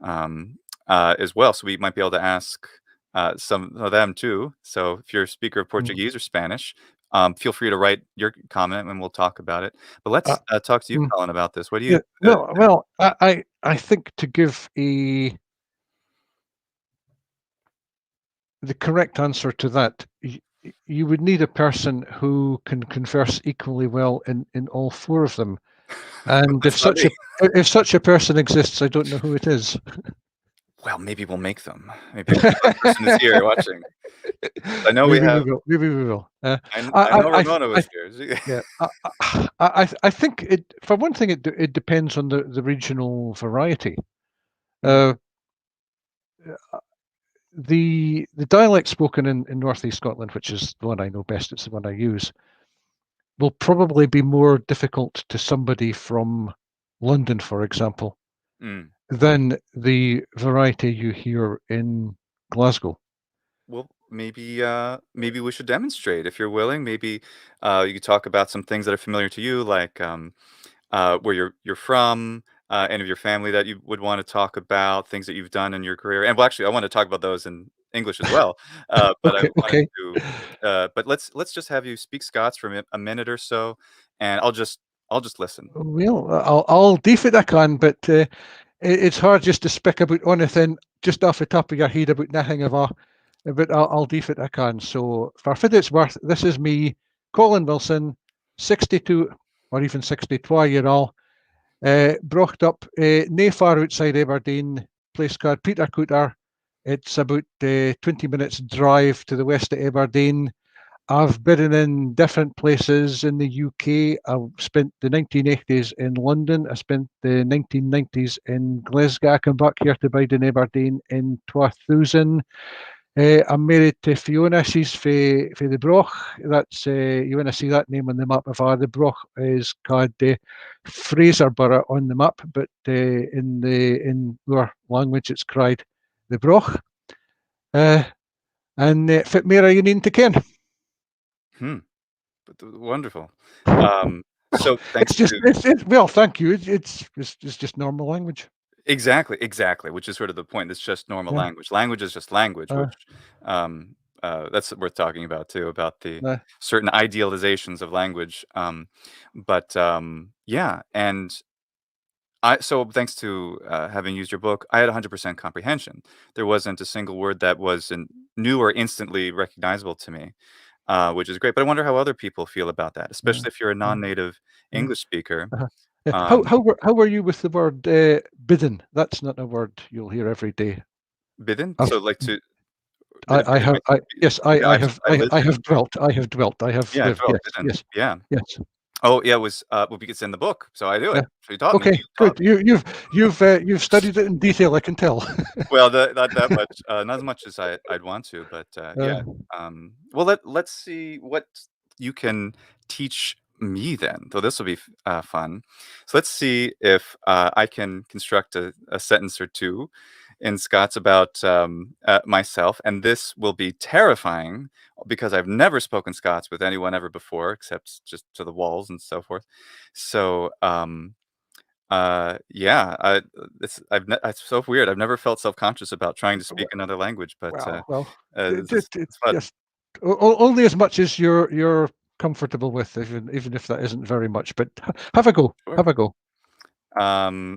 um, as well, so we might be able to ask some of them too. So if you're a speaker of mm. Portuguese or Spanish, feel free to write your comment and we'll talk about it. But let's Uh, talk to you, mm, Colin, about this. What do you yeah. No, well, I think to give the correct answer to that, you would need a person who can converse equally well in all four of them. And That's not me. if such a person exists, I don't know who it is. Well, maybe we'll make them. Maybe that person is here watching. I know we Maybe we have will. Maybe we will. I know Ramona I was here. yeah. I think for one thing, it depends on the regional variety. Mm, Uh, the dialect spoken in Northeast Scotland, which is the one I know best, it's the one I use, will probably be more difficult to somebody from London, for example, mm. than the variety you hear in Glasgow. Well, maybe we should demonstrate if you're willing. Maybe you could talk about some things that are familiar to you, like where you're from, any of your family that you would want to talk about, things that you've done in your career. And well, actually, I want to talk about those in English as well. But I Okay, wanted okay. to, but let's just have you speak Scots for a minute or so, and I'll just listen. Well, I'll do what I can, but it's hard just to speak about anything just off the top of your head about nothing of a. But I'll do what I can. So, for what it's worth, this is me, Colin Wilson, 62 or even 62-year-old, brought up nae far outside Aberdeen, place called Peter Cooter. It's about 20 minutes drive to the west of Aberdeen. I've been in different places in the UK. I've spent the 1980s in London. I spent the 1990s in Glasgow. I came back here to bide in Aberdeen in 2000. I'm married to Fiona. She's for the Broch. That's you want to see that name on the map of the Broch is called Fraserborough on the map, but in our language it's cried the Broch. And fit more you need to ken. Hmm. Wonderful. So thanks It's just to well, thank you. It's just normal language. exactly, which is sort of the point. It's just normal Yeah. language. Language is just language, Uh, which um, that's worth talking about too, about the uh, certain idealizations of language. But yeah, and so thanks to having used your book, I had 100% comprehension. There wasn't a single word that was new or instantly recognizable to me, which is great. But I wonder how other people feel about that, uh, especially if you're a uh, non-native uh, English speaker. uh. Yeah. Um, How were you with the word bidden? That's not a word you'll hear every day. bidden, I've so like to bit of I bidden have means I yes yeah, I lived I have in. dwelt I have Yeah, lived, dwelt, yes, bidden. yes, Yeah. yes. Oh, yeah, it was, well, because it's in the book, so I do Yeah. it. So you taught me. Okay, You taught good. me. You've studied it in detail, I can tell. Well, not that much, not as much as I'd want to, but, Uh, yeah. Well, let's see what you can teach me then, so this will be fun. So let's see if, I can construct a sentence or 2 in Scots about, myself, and this will be terrifying because I've never spoken Scots with anyone ever before except just to the walls and so forth. So, yeah, it's so weird. I've never felt self-conscious about trying to speak another language, but, well, this is it it's fun. just only as much as you're comfortable with, even if that isn't very much. But have a go. Sure. Have a go.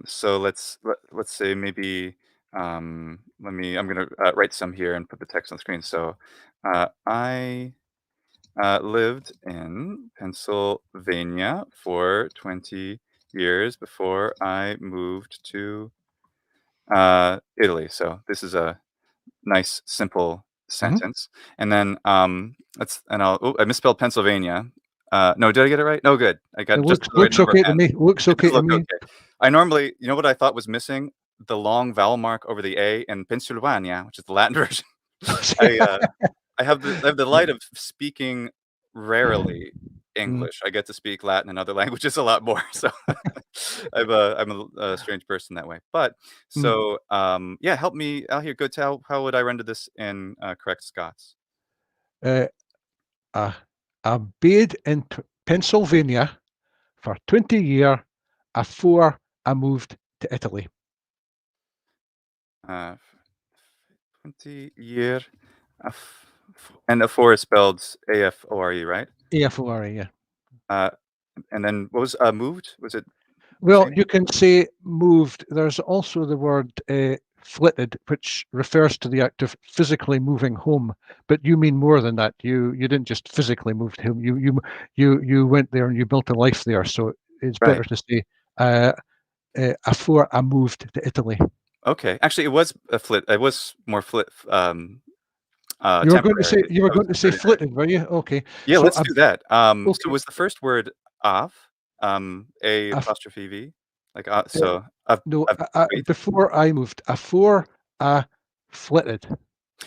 So let's say maybe, I'm gonna, write some here and put the text on the screen. So, I, lived in Pennsylvania for 20 years before I moved to, Italy. So this is a nice, simple Mhm. sentence. And then, I misspelled Pennsylvania. No, did I get it right? No, good. I It got just the right looks number of okay to hands. me. Looks It okay does to look me. okay. I normally, you know what I thought was missing? The long vowel mark over the A in Pennsylvania, which is the Latin version. I, I have the delight of speaking rarely Mm, English. I get to speak Latin and other languages a lot more, so I'm a strange person that way. But mm. so, yeah, help me out here. Go tell how would I render this in, correct Scots? Uh, I I bid in Pennsylvania for 20 years before I moved to Italy. Uh, 20 year, and Afore is spelled Afore, right? AFORE, yeah. Uh, and then what was, moved? Was it Well, changed? you can say moved. There's also the word flitted, which refers to the act of physically moving home. But you mean more than that. You didn't just physically move home. You went there and you built a life there. So it's Right. better to say uh, before I moved to Italy. Okay. Actually, it was a flit. It was more temporary. You were I was going to say converting it. flitted, were you? Okay. Yeah, So let's do that. So okay. was the first word "of," A I, apostrophe V? Like, uh, so of no, wait. before I moved, before I flitted.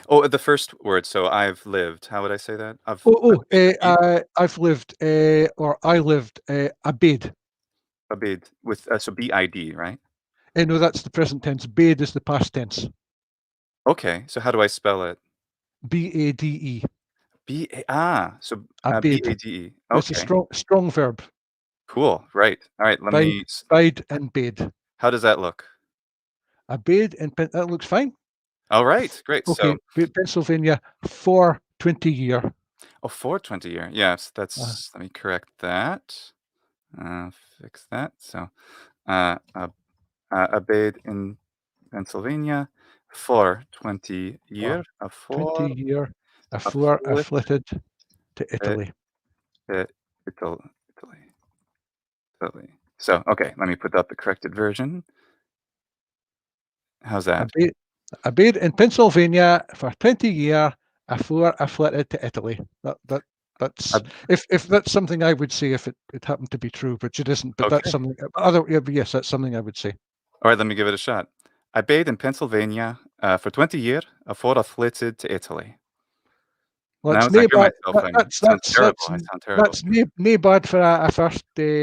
Oh, the first word, so I've lived. How would I say that? I've Oh, been a I've lived, or I lived, abid. bid with, so BID, right? No, that's the present tense. Bid is the past tense. Okay, so how do I spell it? B-A-D-E. So Abade. B-A-D-E. It's a Okay, strong verb. cool. Right. All right. Bide and bade. How does that look? Abade and that looks fine. All right. Great. Okay, So, Pennsylvania for 20 year. 420 year. Yes, Uh, let me correct that. Uh, Fix that. So, uh, uh, Abade in Pennsylvania for 20 for year. 20 For year. Afore afflicted afflicted to Italy. Italy. Italy. Italy. So, okay, let me put up the corrected version. How's that? Abade in Pennsylvania for 20 year afore afflicted to Italy. That's Ab- if that's something I would say if it happened to be true, but it isn't. But that's Okay. something yes, that's something I would say. All right, let me give it a shot. I bathed in Pennsylvania for 20 years before I flitted to Italy. Well, Now, it's as I nae hear bad. myself, I sound terrible. That's I sound terrible. that's nae bad for a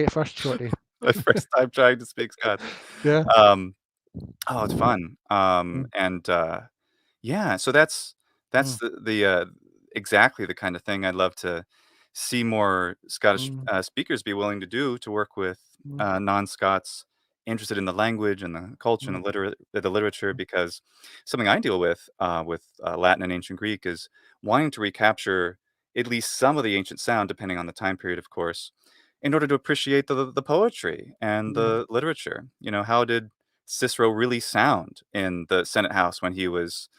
first shorty. My first time trying to speak Scots. Yeah. Um, oh, it's fun. Mm, And yeah, so that's mm, the exactly the kind of thing I'd love to see more Scottish mm, speakers be willing to do to work with mm, non-Scots interested in the language and the culture mm, and the literature. Because something I deal with Latin and ancient Greek is wanting to recapture at least some of the ancient sound, depending on the time period, of course, in order to appreciate the poetry and mm. the literature. How did Cicero really sound in the Senate House when he was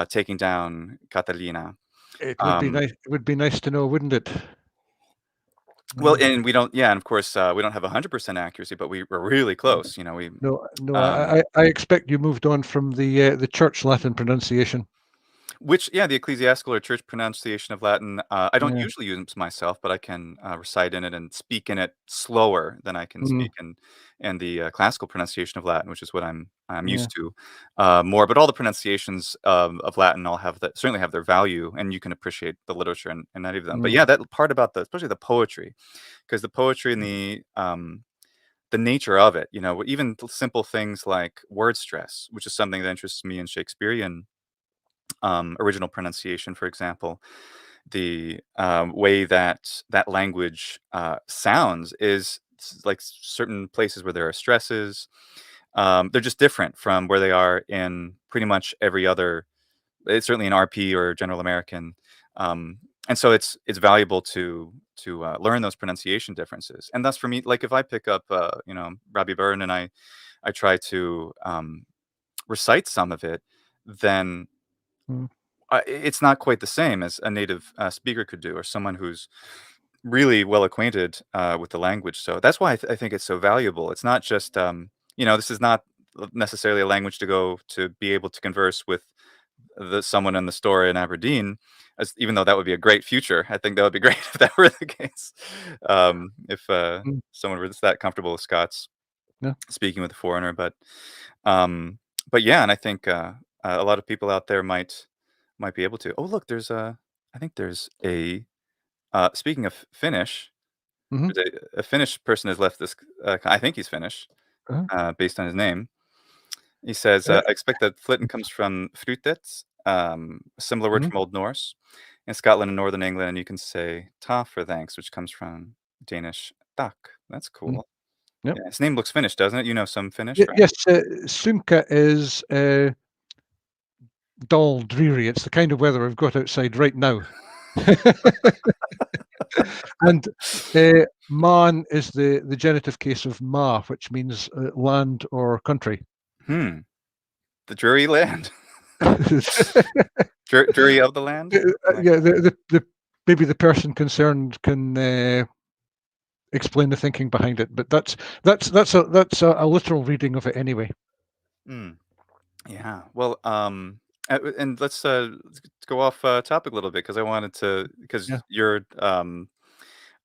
taking down Catalina? It would be Um, nice. It would be nice to know, wouldn't it? well, Mm. and we don't, yeah, and of course, we don't have 100% accuracy, but we're really close. No. Um, I expect you moved on from the church Latin pronunciation. Which, yeah, the ecclesiastical or church pronunciation of Latin, I don't Yeah. usually use myself, but I can recite in it and speak in it slower than I can Mm, speak in the classical pronunciation of Latin, which is what I'm yeah. used to more. But all the pronunciations of Latin all certainly have their value, and you can appreciate the literature and any of them. But Mm, yeah, that part about especially the poetry, because the poetry and the nature of it, even simple things like word stress, which is something that interests me in Shakespearean original pronunciation, for example. The way that that language sounds is like certain places where there are stresses. They're just different from where they are in pretty much every other. It's certainly in RP or General American, and so it's valuable to learn those pronunciation differences. And thus, for me, like if I pick up, Robbie Byrne and I try to recite some of it, then mm, it's not quite the same as a native speaker could do, or someone who's really well acquainted with the language. So that's why I think it's so valuable. It's not just, this is not necessarily a language to go to be able to converse with someone in the store in Aberdeen, even though that would be a great future. I think that would be great if that were the case. If mm, someone was that comfortable with Scots yeah. speaking with a foreigner, um, but yeah, and I think a lot of people out there might be able to. Oh, look, I think there's a speaking of Finnish, Hmm. there's a Finnish person has left this. I think he's Finnish, Uh-huh. based on his name. He says, Uh, "I expect that Flitton comes from frutet, a similar word mhm, from Old Norse. In Scotland and Northern England, and you can say ta for thanks, which comes from Danish tak. That's mm, cool. yep. Yeah, his name looks Finnish, doesn't it? You know some Finnish, right? Yes, Sunka is dull, dreary. It's the kind of weather we've got outside right now. And man is the genitive case of ma, which means land or country. Hmm. The Drury land, Yeah, Drury of the land. the maybe the person concerned can explain the thinking behind it, but that's a literal reading of it anyway. Hmm. Yeah. Well, and let's go off topic a little bit because I wanted to Yeah. because you're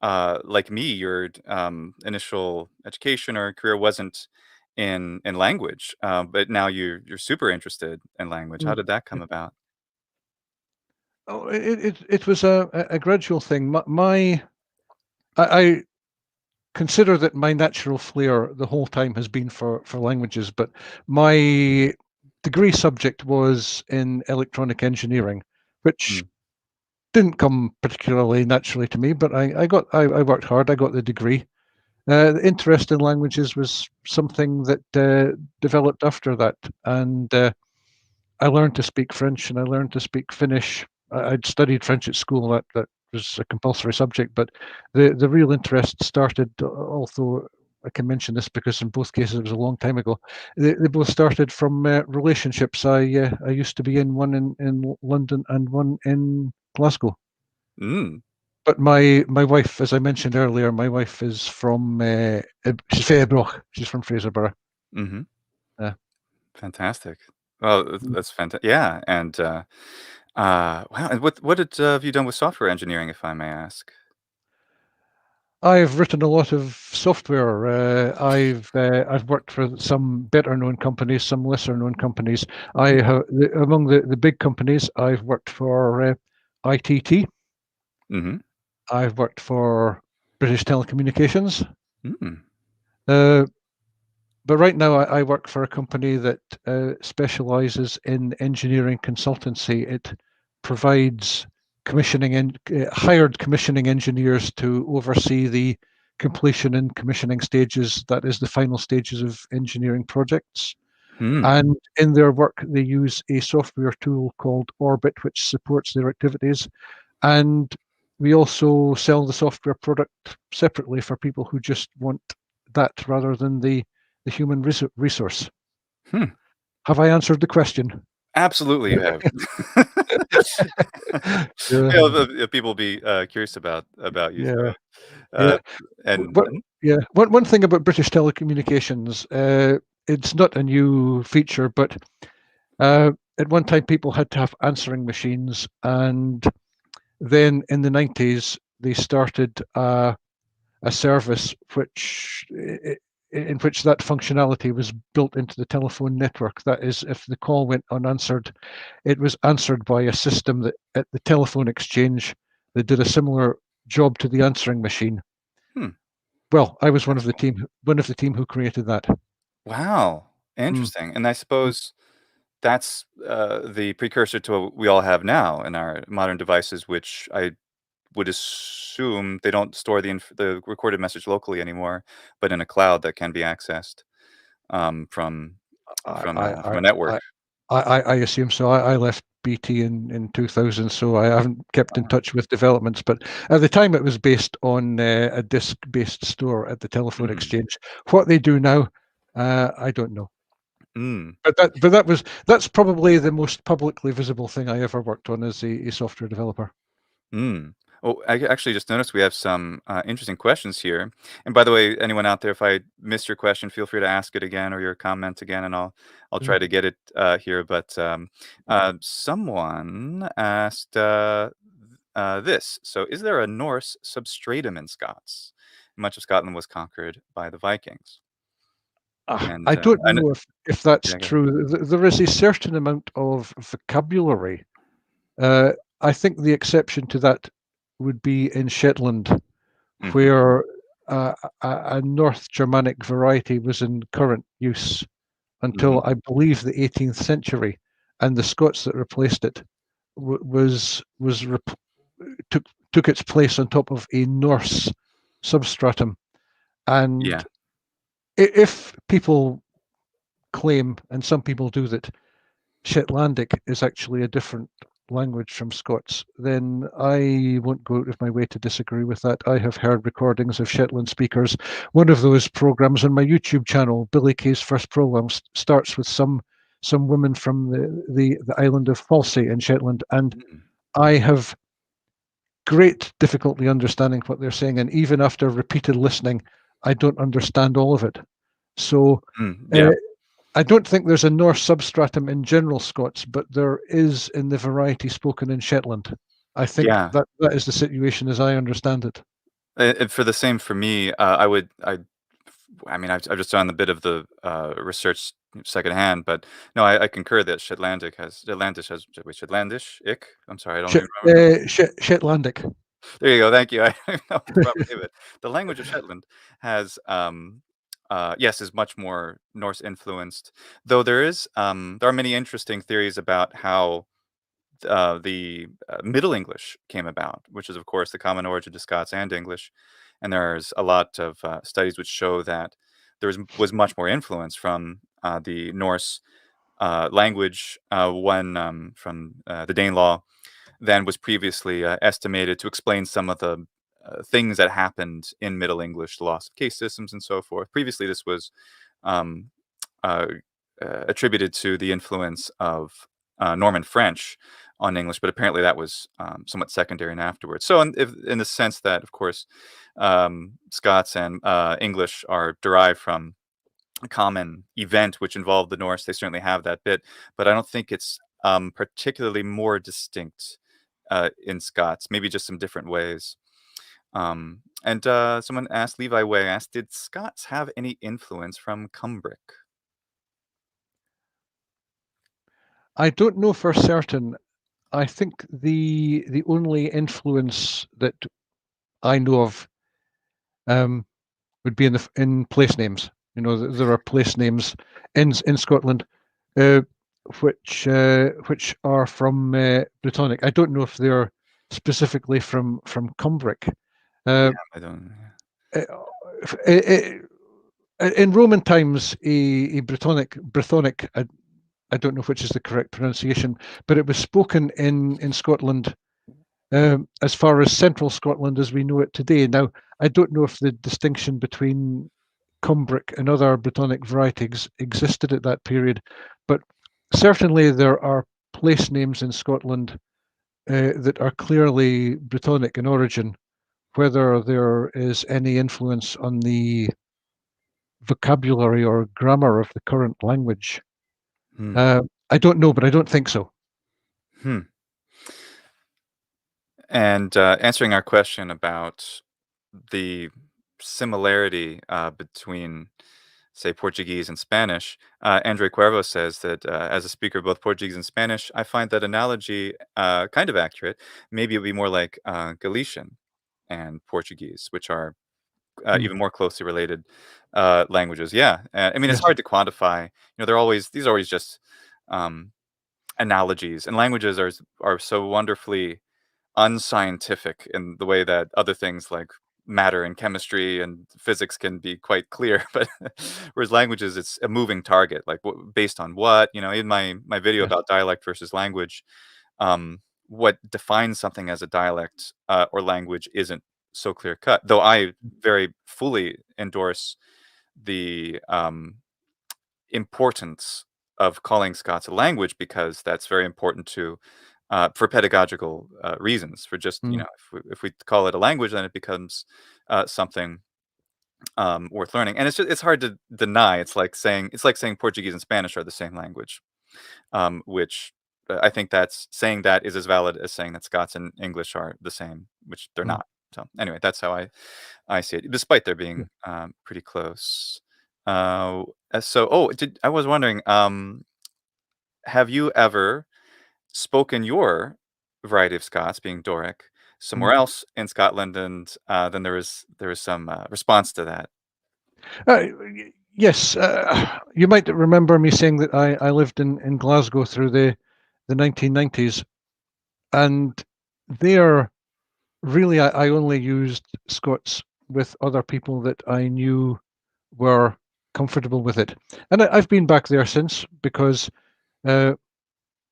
like me, your initial education or career wasn't in language, but now you're super interested in language. How Mm. did that come about? Oh, it was a gradual thing. I consider that my natural flair the whole time has been for languages, but my degree subject was in electronic engineering, which Mm. didn't come particularly naturally to me, but I worked hard. I got the degree. The interest in languages was something that developed after that, and I learned to speak French and I learned to speak Finnish. I'd studied French at school. That was a compulsory subject, but the real interest started. Although I can mention this because in both cases it was a long time ago. They both started from relationships. I used to be in one in London and one in Glasgow. Mm. But my wife, as I mentioned earlier, my wife is from she's Fairbrooch. She's from Fraserburgh. Mhm. Uh, Fantastic. Well, that's fantastic. Yeah, and, wow, and what have you done with software engineering, if I may ask? I've written a lot of software. I've worked for some better known companies, some lesser known companies. I Mm. have among the big companies. I've worked for ITT. Mhm. I've worked for British Telecommunications. Mm. Uh, but right now, I work for a company that specializes in engineering consultancy. It provides commissioning and hired commissioning engineers to oversee the completion and commissioning stages. That is the final stages of engineering projects. Hmm. And in their work, they use a software tool called Orbit, which supports their activities. And we also sell the software product separately for people who just want that rather than the human resource. Hmm. Have I answered the question? Absolutely, you have. Yeah, You know, people will be, curious about you, yeah, so, uh, yeah. and What? Yeah. One thing about British Telecommunications, it's not a new feature, but uh, at one time people had to have answering machines, and then in the 90s they started a service in which that functionality was built into the telephone network. That is, if the call went unanswered, it was answered by a system that at the telephone exchange that did a similar job to the answering machine. hmm, Well, I was interesting. one of the team who created that. Wow, Mm, interesting, and I mm. suppose that's, the precursor to what we all have now in our modern devices, which I would assume they don't store the recorded message locally anymore, but in a cloud that can be accessed, from I, from I, a network. I, I assume so. I left BT in 2000, so I haven't kept in touch with developments. But at the time, it was based on a disk-based store at the telephone Mm, exchange. What they do now, I don't know. mm. But that's probably the most publicly visible thing I ever worked on as a software developer. Mm. Well, I actually just noticed we have some interesting questions here. And by the way, anyone out there, if I missed your question, feel free to ask it again or your comment again, and I'll Yeah. try to get it here. But someone asked this. So, is there a Norse substratum in Scots? Much of Scotland was conquered by the Vikings. And I don't I know, know if that's yeah, go ahead. true. There is a certain amount of vocabulary. Uh, I think the exception to that would be in Shetland, Hmm. where a North Germanic variety was in current use Hmm. until I believe the 18th century, and the Scots that replaced it was took its place on top of a Norse substratum. And Yeah. if people claim, and some people do, that Shetlandic is actually a different language from Scots, then I won't go out of my way to disagree with that. I have heard recordings of Shetland speakers. One of those programs on my YouTube channel, Billy Kay's first program, starts with some women from the island of Falsey in Shetland, and Mm. I have great difficulty understanding what they're saying, and even after repeated listening, I don't understand all of it. So Mm. uh, Yeah. I don't think there's a Norse substratum in general Scots, but there is in the variety spoken in Shetland. I think Yeah. that is the situation as I understand it. And for the same for me, I mean, I've just done a bit of the research secondhand, but no, I concur that Shetlandish has wait, Shetlandish ick. I'm sorry, I don't even remember. Shetlandic. There you go. Thank you. I don't know the proper name of it. The language of Shetland has, yes, is much more Norse influenced. Though there are many interesting theories about how the Middle English came about, which is, of course, the common origin to Scots and English. And there's a lot of studies which show that was much more influence from the Norse language from the Danelaw than was previously estimated to explain some of the things that happened in Middle English, the loss of case systems and so forth. Previously, this was um, uh, attributed to the influence of Norman French on English, but apparently that was somewhat secondary and afterwards. So, in the sense that, of course, Scots and English are derived from a common event which involved the Norse, they certainly have that bit, but I don't think it's particularly more distinct in Scots, maybe just some different ways. And someone asked, Levi Way asked, did Scots have any influence from Cumbric? I don't know for certain. I think the only influence that I know of would be in place names. You know, there are place names in Scotland which are from Brittonic. I don't know if they're specifically from Cumbric. Yeah, I don't. In Roman times, a Brythonic, I don't know which is the correct pronunciation, but it was spoken in Scotland as far as central Scotland as we know it today. Now, I don't know if the distinction between Cumbric and other Brittonic varieties existed at that period, but certainly there are place names in Scotland that are clearly Brittonic in origin. Whether there is any influence on the vocabulary or grammar of the current language, Hmm. I don't know, but I don't think so. Hmm. And answering our question about the similarity between, say, Portuguese and Spanish, Andre Cuervo says that as a speaker of both Portuguese and Spanish, I find that analogy kind of accurate. Maybe it would be more like Galician and Portuguese, which are Mm, even more closely related languages. Yeah, I mean, it's yes. hard to quantify. These are always just um, analogies, and languages are so wonderfully unscientific in the way that other things like matter and chemistry and physics can be quite clear, but whereas languages, it's a moving target, like based on what, in my video Yes. about dialect versus language, what defines something as a dialect or language isn't so clear cut, though I very fully endorse the importance of calling Scots a language because that's very important to for pedagogical reasons. For just Mm, if we call it a language, then it becomes something worth learning. And it's hard to deny. It's like saying Portuguese and Spanish are the same language, which I think that's saying that is as valid as saying that Scots and English are the same, which they're mm, not. So anyway, that's how I see it, despite there yeah. being pretty close. I was wondering, have you ever spoken your variety of Scots, being Doric, Mm. somewhere else in Scotland, and then there was some response to that? Yes, you might remember me saying that I lived in Glasgow through the 1990s, and there really I only used Scots with other people that I knew were comfortable with it. And I've been back there since because uh,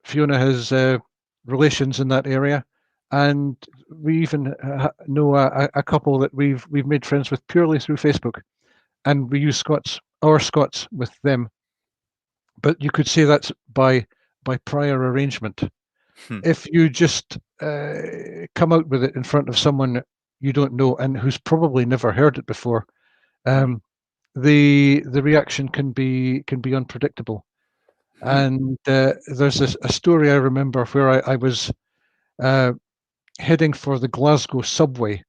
Fiona has relations in that area, and we even know a couple that we've made friends with purely through Facebook, and we use our Scots with them. But you could say that's by prior arrangement. Hmm, If you just come out with it in front of someone you don't know and who's probably never heard it before, hmm, um, the reaction can be unpredictable. hmm, And there's a story I remember where I was uh, heading for the Glasgow subway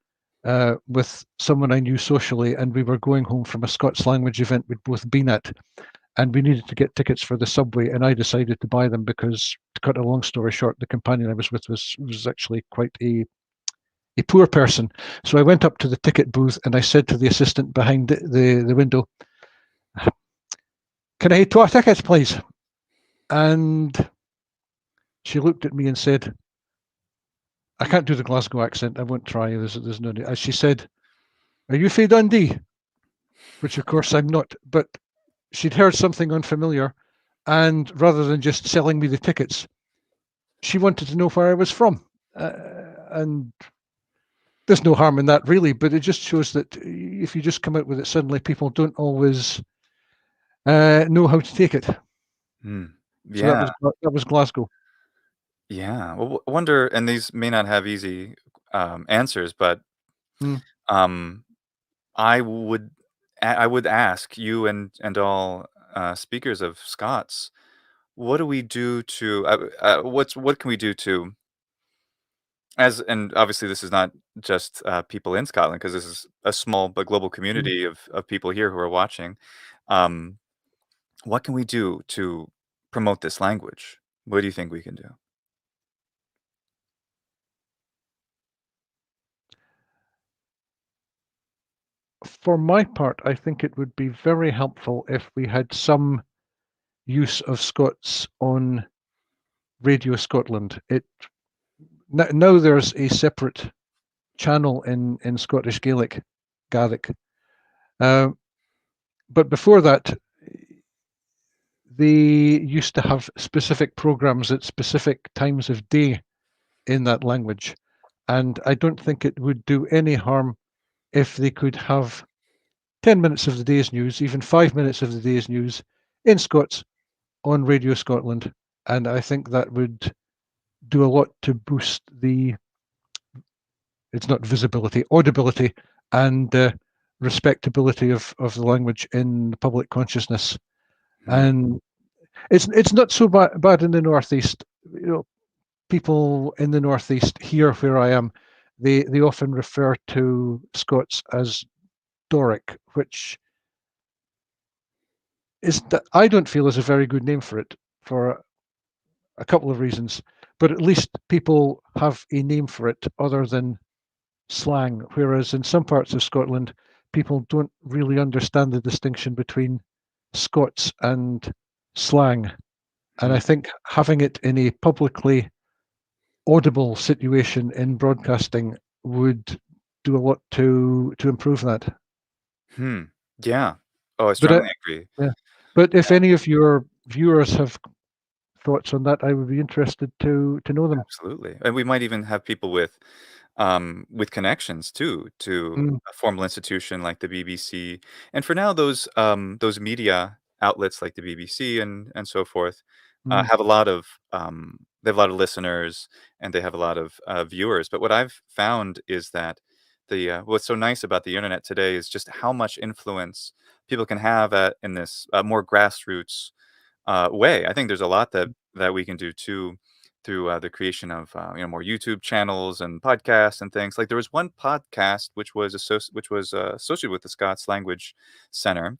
with someone I knew socially, and we were going home from a Scots language event we'd both been at, and we needed to get tickets for the subway, and I decided to buy them because, to cut a long story short, the companion I was with was actually quite a poor person. So I went up to the ticket booth and I said to the assistant behind the window, "Can I have 2 tickets, please?" And she looked at me and said, I can't do the Glasgow accent. I won't try. There's no need. As she said, "Are you Faye Dundee?" Which, of course, I'm not. But she'd heard something unfamiliar, and rather than just selling me the tickets, she wanted to know where I was from. And there's no harm in that, really. But it just shows that if you just come out with it suddenly, people don't always know how to take it. Hmm. So Yeah. that was Glasgow. Yeah. Well, wonder, and these may not have easy answers, but Mm. um, I would I would ask you and all speakers of Scots, what do we do to what can we do to, as, and obviously this is not just people in Scotland, because this is a small but global Mm. community of people here who are watching. Um, what can we do to promote this language? What do you think we can do? For my part, I think it would be very helpful if we had some use of Scots on Radio Scotland. Now there's a separate channel in Scottish Gaelic, Gaelic. Uh, but before that, they used to have specific programs at specific times of day in that language. And I don't think it would do any harm if they could have 10 minutes of the day's news, even 5 minutes of the day's news in Scots on Radio Scotland. And I think that would do a lot to boost it's not visibility, audibility, and respectability of the language in the public consciousness. Hmm. And it's not so bad in the Northeast. You know, people in the Northeast here where I am, they often refer to Scots as Doric, which is that I don't feel is a very good name for it for a couple of reasons. But at least people have a name for it other than slang, whereas in some parts of Scotland, people don't really understand the distinction between Scots and slang. And Hmm. I think having it in a publicly audible situation in broadcasting would do a lot to improve that. Hmm. Yeah. Oh, I But strongly agree. yeah, but if any of your viewers have thoughts on that, I would be interested to know them. Absolutely. And we might even have people with connections too to Mm, a formal institution like the BBC. And for now, those media outlets like the BBC and so forth mm, have a lot of they have a lot of listeners, and they have a lot of viewers. But what I've found is that the what's so nice about the internet today is just how much influence people can have in this more grassroots way. I think there's a lot that we can do too through the creation of more YouTube channels and podcasts and things. Like there was one podcast which was associated with the Scots Language Center,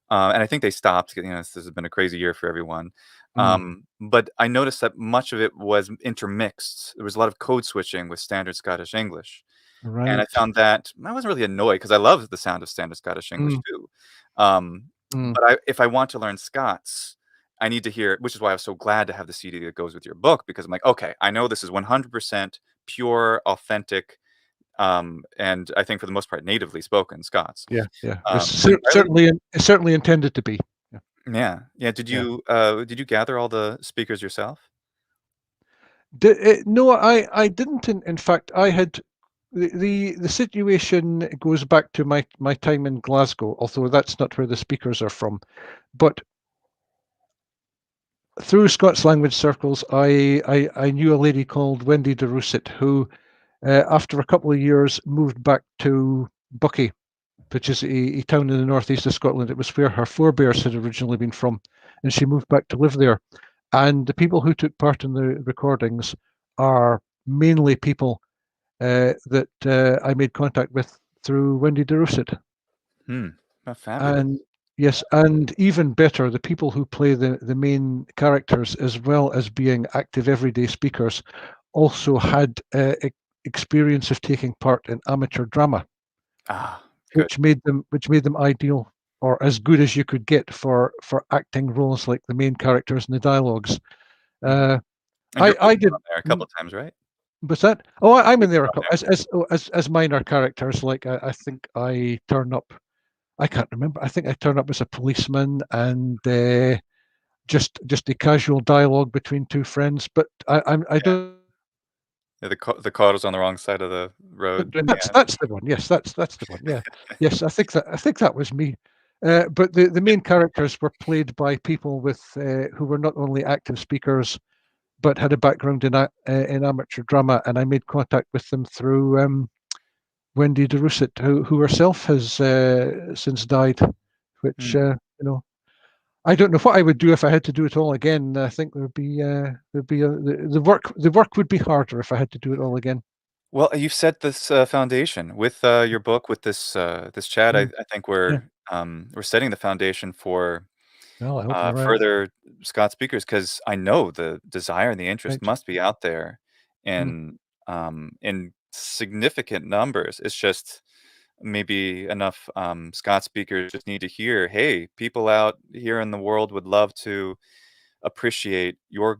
and I think they stopped. This has been a crazy year for everyone. mm. But I noticed that much of it was intermixed. There was a lot of code switching with standard Scottish English, and I Right. found that I wasn't really annoyed because I love the sound of standard Scottish English Mm, too. Um, mm. but if I want to learn Scots, I need to hear, which is why I was so glad to have the CD that goes with your book, because I'm like, okay, I know this is 100% pure, authentic, and I think for the most part natively spoken Scots. Yeah, yeah. But entirely, It's certainly intended to be. Yeah, yeah, yeah. yeah. Did you gather all the speakers yourself? No, I didn't. In fact, I had the situation goes back to my time in Glasgow, although that's not where the speakers are from. But through Scots language circles, I knew a lady called Wendy de Russet who, after a couple of years, moved back to Buckie, which is a town in the northeast of Scotland. It was where her forebears had originally been from, and she moved back to live there. And the people who took part in the recordings are mainly people that I made contact with through Wendy de Russet. Hmm. Oh, And fabulous. yes, and even better, the people who play the main characters, as well as being active everyday speakers, also had experience of taking part in amateur drama, Ah, good. which made them ideal or as good as you could get for acting roles like the main characters and the dialogues. Mhm. Uh, And you're I also did. on there a couple of times, right? Was that? Oh, I'm in there You're on there. as minor characters. Like I think I turn up. I can't remember. I think I turn up as a policeman and just a casual dialogue between two friends. But I Yeah. don't. Yeah, the car was on the wrong side of the road. Yeah. That's the one. Yes, that's the one. Yeah. Yes, I think that was me. But the main characters were played by people with who were not only active speakers but had a background in amateur drama, and I made contact with them through Wendy DeRussit, who herself has since died. Which Hmm. I don't know what I would do if I had to do it all again. I think the work would be harder if I had to do it all again. Well, you've set this, foundation with, your book, with this chat. Mm, I think yeah. we're setting the foundation for, Well, I hope you're right. further Scots speakers, because I know the desire and the interest Right. must be out there Mm, in significant numbers. It's just maybe enough, Scots speakers just need to hear, "Hey, people out here in the world would love to appreciate your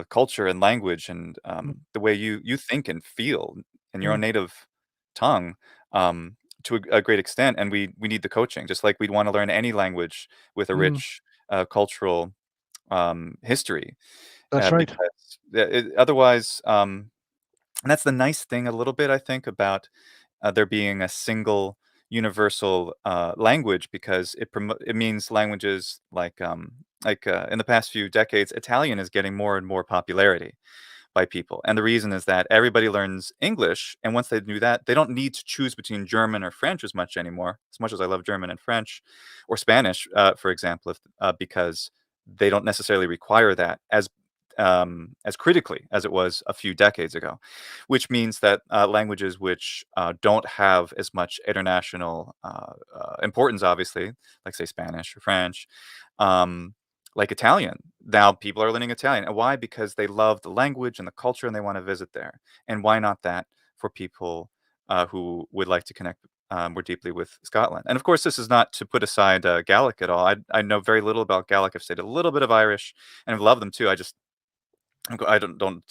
culture and language and mm, the way you think and feel in your mm, own native tongue to a great extent. And we need the coaching, just like we'd want to learn any language with a mm. rich cultural history, That's right. because otherwise, and that's the nice thing a little bit, I think, about there being a single universal language, because it means languages like in the past few decades, Italian is getting more and more popularity by people. And the reason is that everybody learns English. And once they do that, they don't need to choose between German or French as much anymore, as much as I love German and French or Spanish, for example, because they don't necessarily require that as critically as it was a few decades ago, which means that languages which don't have as much international importance, obviously, like say Spanish or French, um, like Italian. Now people are learning Italian. And why? Because they love the language and the culture and they want to visit there. And why not that for people who would like to connect more deeply with Scotland? And of course, this is not to put aside Gaelic at all. I know very little about Gaelic. I've studied a little bit of Irish and I've loved them too. I don't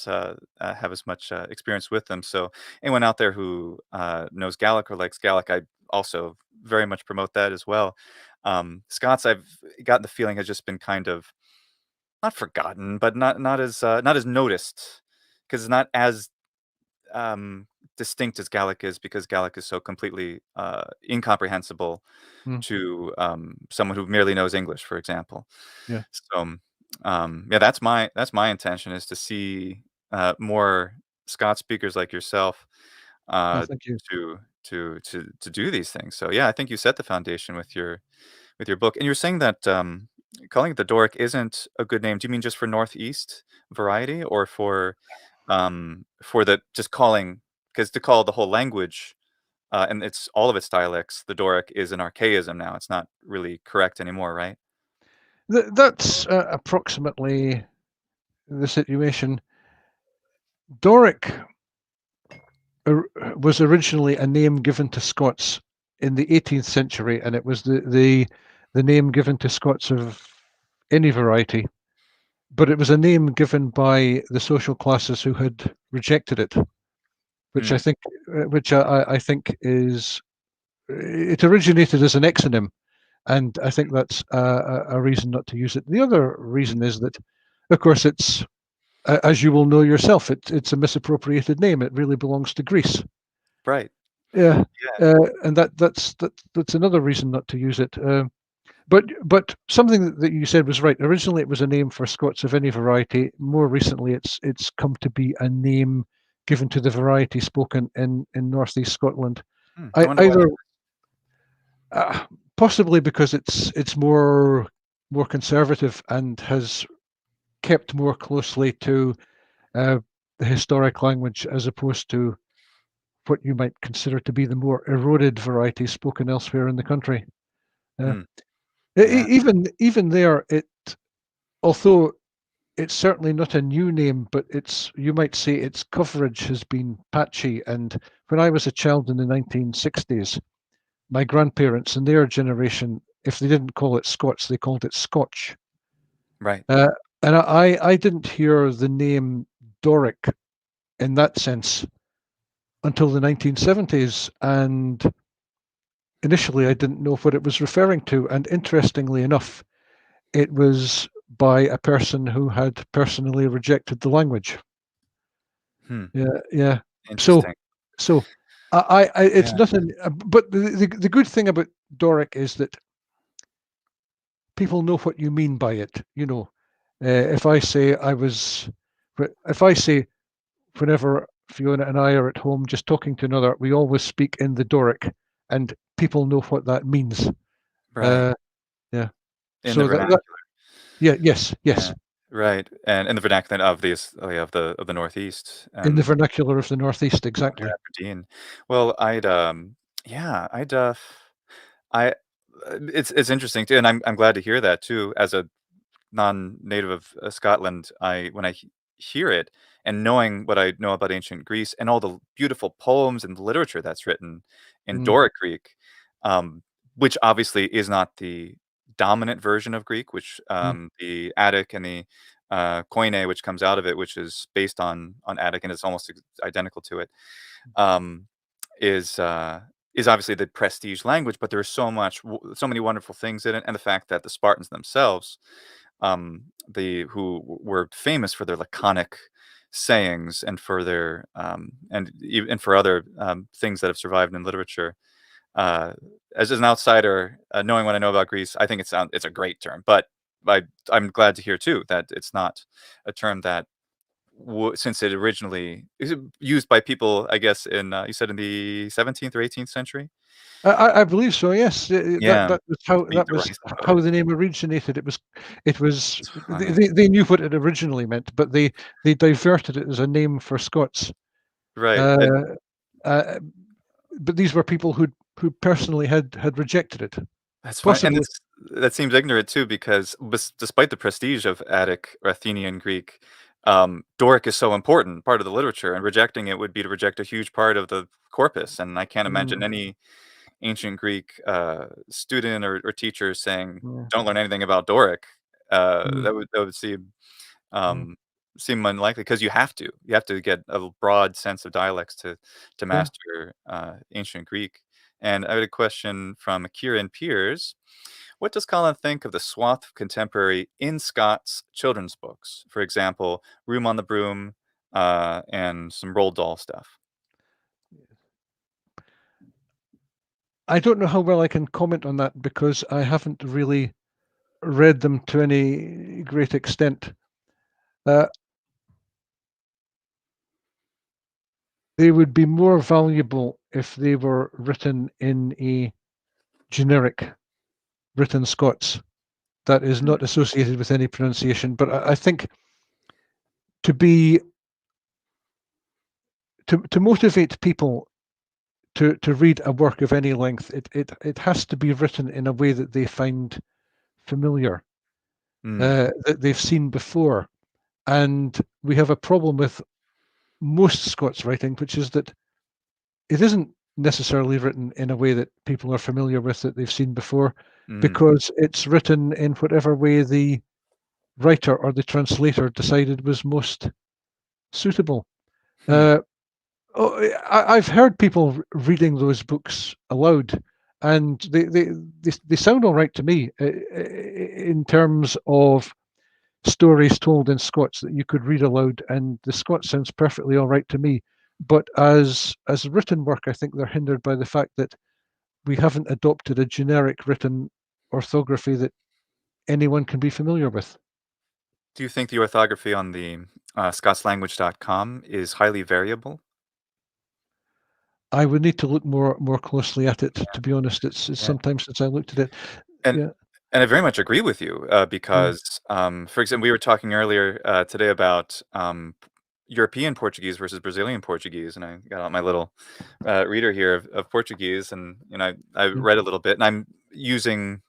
have as much experience with them. So anyone out there who knows Gaelic or likes Gaelic, I also very much promote that as well. Scots, I've gotten the feeling, has just been kind of not forgotten, but not as noticed, because it's not as um, distinct as Gaelic is, because Gaelic is so completely incomprehensible Mm, to someone who merely knows English, for example. yeah. So, yeah, that's my intention, is to see more Scots speakers like yourself Oh, uh, thank you. to do these things. So, yeah, I think you set the foundation with your book, and you're saying that calling it the Doric isn't a good name. Do you mean just for Northeast variety, or for the just calling? Because to call the whole language and it's all of its dialects, the Doric is an archaism now. It's not really correct anymore, right? That's approximately the situation. Doric was originally a name given to Scots in the 18th century, and it was the name given to Scots of any variety. But it was a name given by the social classes who had rejected it, which I Hmm. think, I think is it originated as an exonym, and I think that's a reason not to use it. The other reason is that, of course, it's as you will know yourself, it's a misappropriated name. It really belongs to Greece. Right. Yeah, Yeah. and that's another reason not to use it. But something that you said was right. Originally, it was a name for Scots of any variety. More recently, it's come to be a name given to the variety spoken in northeast Scotland. Hmm. I I wonder why. either possibly because it's more conservative and has kept more closely to uh, the historic language as opposed to what you might consider to be the more eroded varieties spoken elsewhere in the country. Uh, Hmm. Yeah. even there, it although it's certainly not a new name, but it's you might say its coverage has been patchy. And when I was a child in the 1960s, my grandparents and their generation, if they didn't call it Scots, they called it Scotch. Right. And I didn't hear the name Doric in that sense until the 1970s, and initially I didn't know what it was referring to. And interestingly enough, it was by a person who had personally rejected the language. Hmm, Yeah, yeah. So, interesting. so it's Yeah, nothing. But the good thing about Doric is that people know what you mean by it. If I say if I say whenever Fiona and I are at home just talking to another, we always speak in the Doric, and people know what that means. right. Uh, yeah. In the So vernacular. yeah, yes, Yeah, yes. right, and in the vernacular of these oh, yeah, of the Northeast In the and vernacular of the Northeast, of exactly. Aberdeen. Well, yeah, I it's interesting too, and I'm glad to hear that too. As a non-native of Scotland, I when I hear it and knowing what I know about ancient Greece and all the beautiful poems and literature that's written in Mm, Doric Greek, um, which obviously is not the dominant version of Greek, which mm, the Attic and the Koine, which comes out of it, which is based on Attic and is almost identical to it, um, is uh, is obviously the prestige language. But there's so many wonderful things in it, and the fact that the Spartans themselves were famous for their laconic sayings and for their and for other things that have survived in literature. Uh, as an outsider, knowing what I know about Greece, I think it's a great term. But I'm glad to hear too that it's not a term that since it originally is used by people, I guess you said in the 17th or 18th century. I believe so. Yes, Yeah, that was derisive of how it. the name originated. It was It's they, funny, they they knew what it originally meant, but they diverted it as a name for Scots. right? Uh, uh, but these were people who personally had rejected it, That's fine, and possibly. that seems ignorant too because despite the prestige of Attic or Athenian Greek, Doric is so important part of the literature, and rejecting it would be to reject a huge part of the corpus, and I can't imagine Mm, any ancient Greek, student or teacher saying, yeah, "Don't learn anything about Doric." mm, That would mm, um, seem unlikely because you have to get a broad sense of dialects to yeah. master, ancient Greek, and I had a question from Kieran Piers. What does Colin think of the swath of contemporary in Scots children's books? For example, Room on the Broom, and some Roald Dahl stuff. I don't know how well I can comment on that because I haven't really read them to any great extent. Uh, they would be more valuable if they were written in a generic written Scots that is Mm, not associated with any pronunciation. But I think to be to motivate people to read a work of any length, it has to be written in a way that they find familiar, mm, that they've seen before. And we have a problem with most Scots writing, which is that it isn't necessarily written in a way that people are familiar with, that they've seen before, mm, because it's written in whatever way the writer or the translator decided was most suitable. hmm, Uh, I've heard people reading those books aloud, and they sound all right to me, in terms of stories told in Scots that you could read aloud, and the Scots sounds perfectly all right to me. But as written work, I think they're hindered by the fact that we haven't adopted a generic written orthography that anyone can be familiar with. Do you think the orthography on the scotslanguage.com is highly variable? I would need to look more closely at it. To be honest, it's Yeah. sometimes since I looked at it. And Yeah, and I very much agree with you, mm, because, for example, we were talking earlier, today about, European Portuguese versus Brazilian Portuguese, and I got out my little, reader here of Portuguese, and, I yeah, read a little bit, and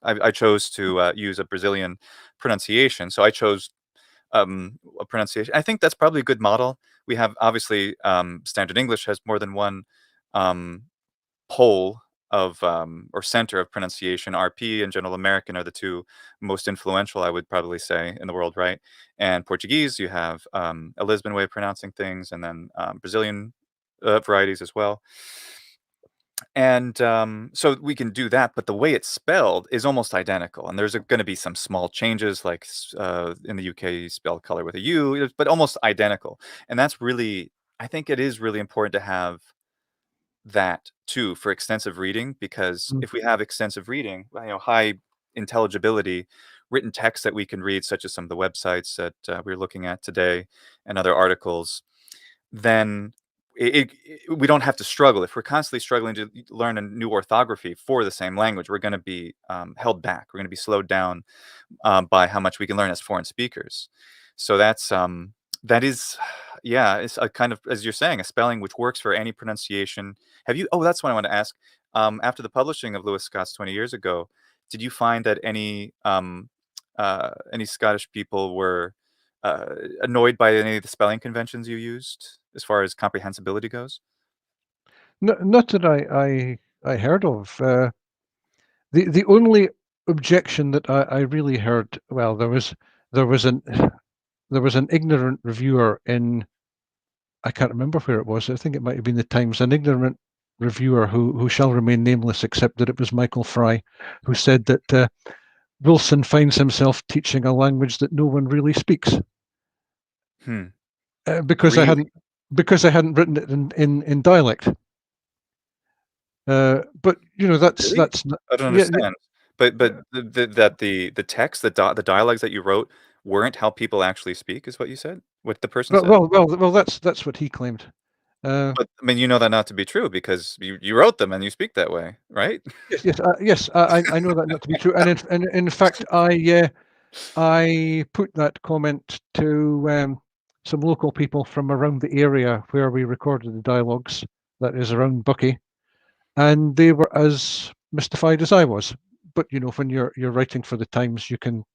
I chose to, use a Brazilian pronunciation, so I chose, a pronunciation. I think that's probably a good model. We have, obviously, Standard English has more than one, um, pole of or center of pronunciation. RP and General American are the two most influential, I would probably say, in the world, right? And Portuguese, you have a Lisbon way of pronouncing things, and then Brazilian varieties as well. And so we can do that, but the way it's spelled is almost identical. And there's going to be some small changes, like in the UK, you spell color with a U, but almost identical. And that's really, I think it is really important to have that too for extensive reading, because Mm. if we have extensive reading, high intelligibility, written text that we can read, such as some of the websites that we're looking at today and other articles, then we don't have to struggle. If we're constantly struggling to learn a new orthography for the same language, we're going to be held back. We're going to be slowed down by how much we can learn as foreign speakers. So that is, yeah, it's a kind of, as you're saying, a spelling which works for any pronunciation. Have you? Oh, that's what I want to ask. After the publishing of Luath Scots 20 years ago, did you find that any Scottish people were annoyed by any of the spelling conventions you used as far as comprehensibility goes? Not that I heard of. The only objection that I really heard, well, there was an there was an ignorant reviewer in, I can't remember where it was. I think it might have been the Times. An ignorant reviewer who shall remain nameless, except that it was Michael Fry, who said that Wilson finds himself teaching a language that no one really speaks, Hmm. because Really? I hadn't written it in dialect. But Really? that's I don't yeah, understand. But the text, the dialogues that you wrote weren't how people actually speak, is what you said? What the person said? well, that's what he claimed. Uh, But, I mean, you know that not to be true because you wrote them and you speak that way, right? yes, I know that not to be true, and in fact, I put that comment to some local people from around the area where we recorded the dialogues, that is around Bucky, and they were as mystified as I was. But when you're writing for the Times, you can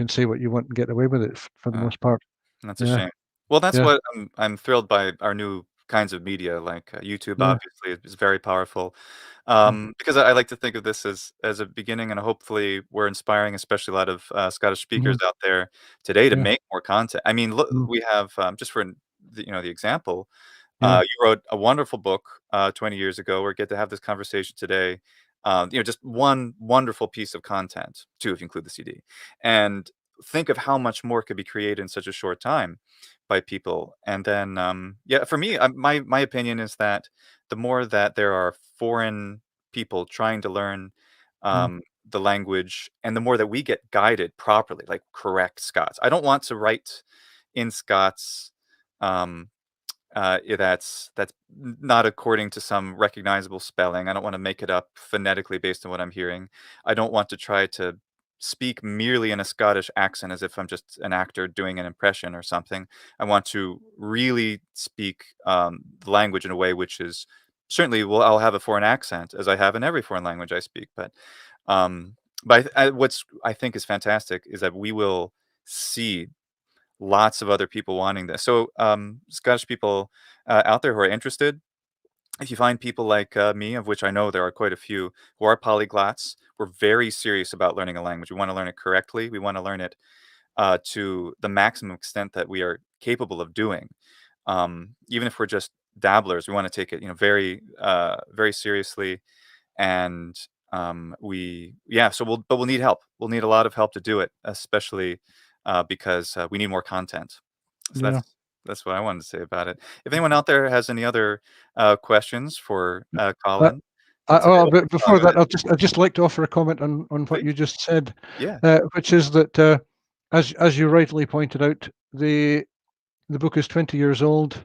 say what you want and get away with it for the Uh, most part. that's a Yeah, shame. Well, that's yeah, what I'm thrilled by our new kinds of media, like YouTube, yeah. obviously, is very powerful. Mm. Because I like to think of this as a beginning, and hopefully we're inspiring, especially a lot of Scottish speakers Mhm. out there today to Yeah, make more content. I mean, look, mm, we have just for the example, yeah, you wrote a wonderful book 20 years ago. We get to have this conversation today. Just one wonderful piece of content, two if you include the CD, and think of how much more could be created in such a short time by people. And then, yeah, for me, my opinion is that the more that there are foreign people trying to learn mm, the language, and the more that we get guided properly, like correct Scots. I don't want to write in Scots. Um, that's not according to some recognizable spelling. I don't want to make it up phonetically based on what I'm hearing. I don't want to try to speak merely in a Scottish accent as if I'm just an actor doing an impression or something. I want to really speak the language in a way which is certainly, well, I'll have a foreign accent as I have in every foreign language I speak. Um, but what's I think is fantastic is that we will see lots of other people wanting this. So, Scottish people out there who are interested, if you find people like me, of which I know there are quite a few, who are polyglots, we're very serious about learning a language. We want to learn it correctly. We want to learn it to the maximum extent that we are capable of doing. Even if we're just dabblers, we want to take it, very, very seriously. And yeah, so we'll need help. We'll need a lot of help to do it, especially because we need more content. So yeah. that's what I wanted to say about it. If anyone out there has any other questions for Uh, Colin, it's available. but Oh, before go ahead, that, I'd just like to offer a comment on what please. you just said, Yeah, which is that, as you rightly pointed out, the book is 20 years old,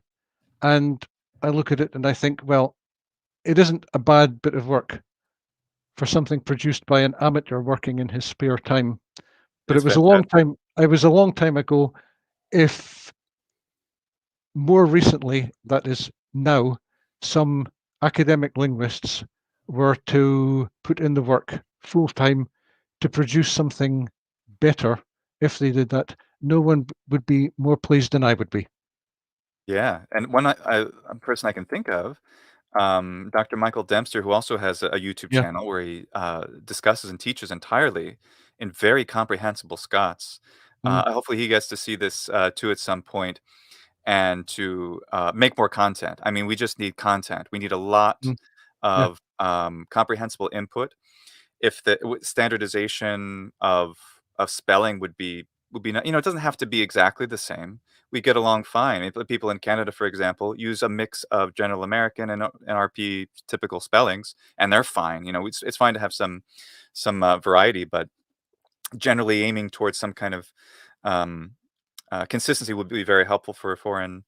and I look at it and I think, well, it isn't a bad bit of work for something produced by an amateur working in his spare time. But it it's was a long fantastic. time. It was a long time ago. If more recently, that is now, some academic linguists were to put in the work full time to produce something better, if they did that, no one would be more pleased than I would be. Yeah, and a person I can think of Dr. Michael Dempster, who also has a YouTube Yeah. channel where he discusses and teaches entirely in very comprehensible Scots. Mm, Hopefully, he gets to see this too at some point and to make more content. I mean, we just need content. We need a lot mm, yeah. of comprehensible input. If the standardization of spelling would be it doesn't have to be exactly the same. We get along fine. People in Canada, for example, use a mix of General American and NRP typical spellings, and they're fine. It's fine to have some variety, but generally aiming towards some kind of um, consistency would be very helpful for foreign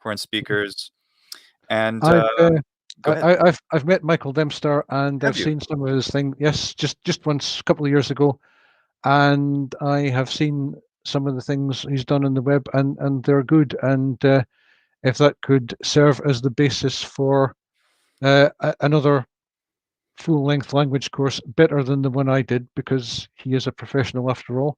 Mm. speakers. And I've go ahead. I've met Michael Dempster and Have I've you? seen some of his thing. Yes, just once a couple of years ago, and I have seen some of the things he's done on the web, and they're good. And if that could serve as the basis for another full-length language course, better than the one I did, because he is a professional after all.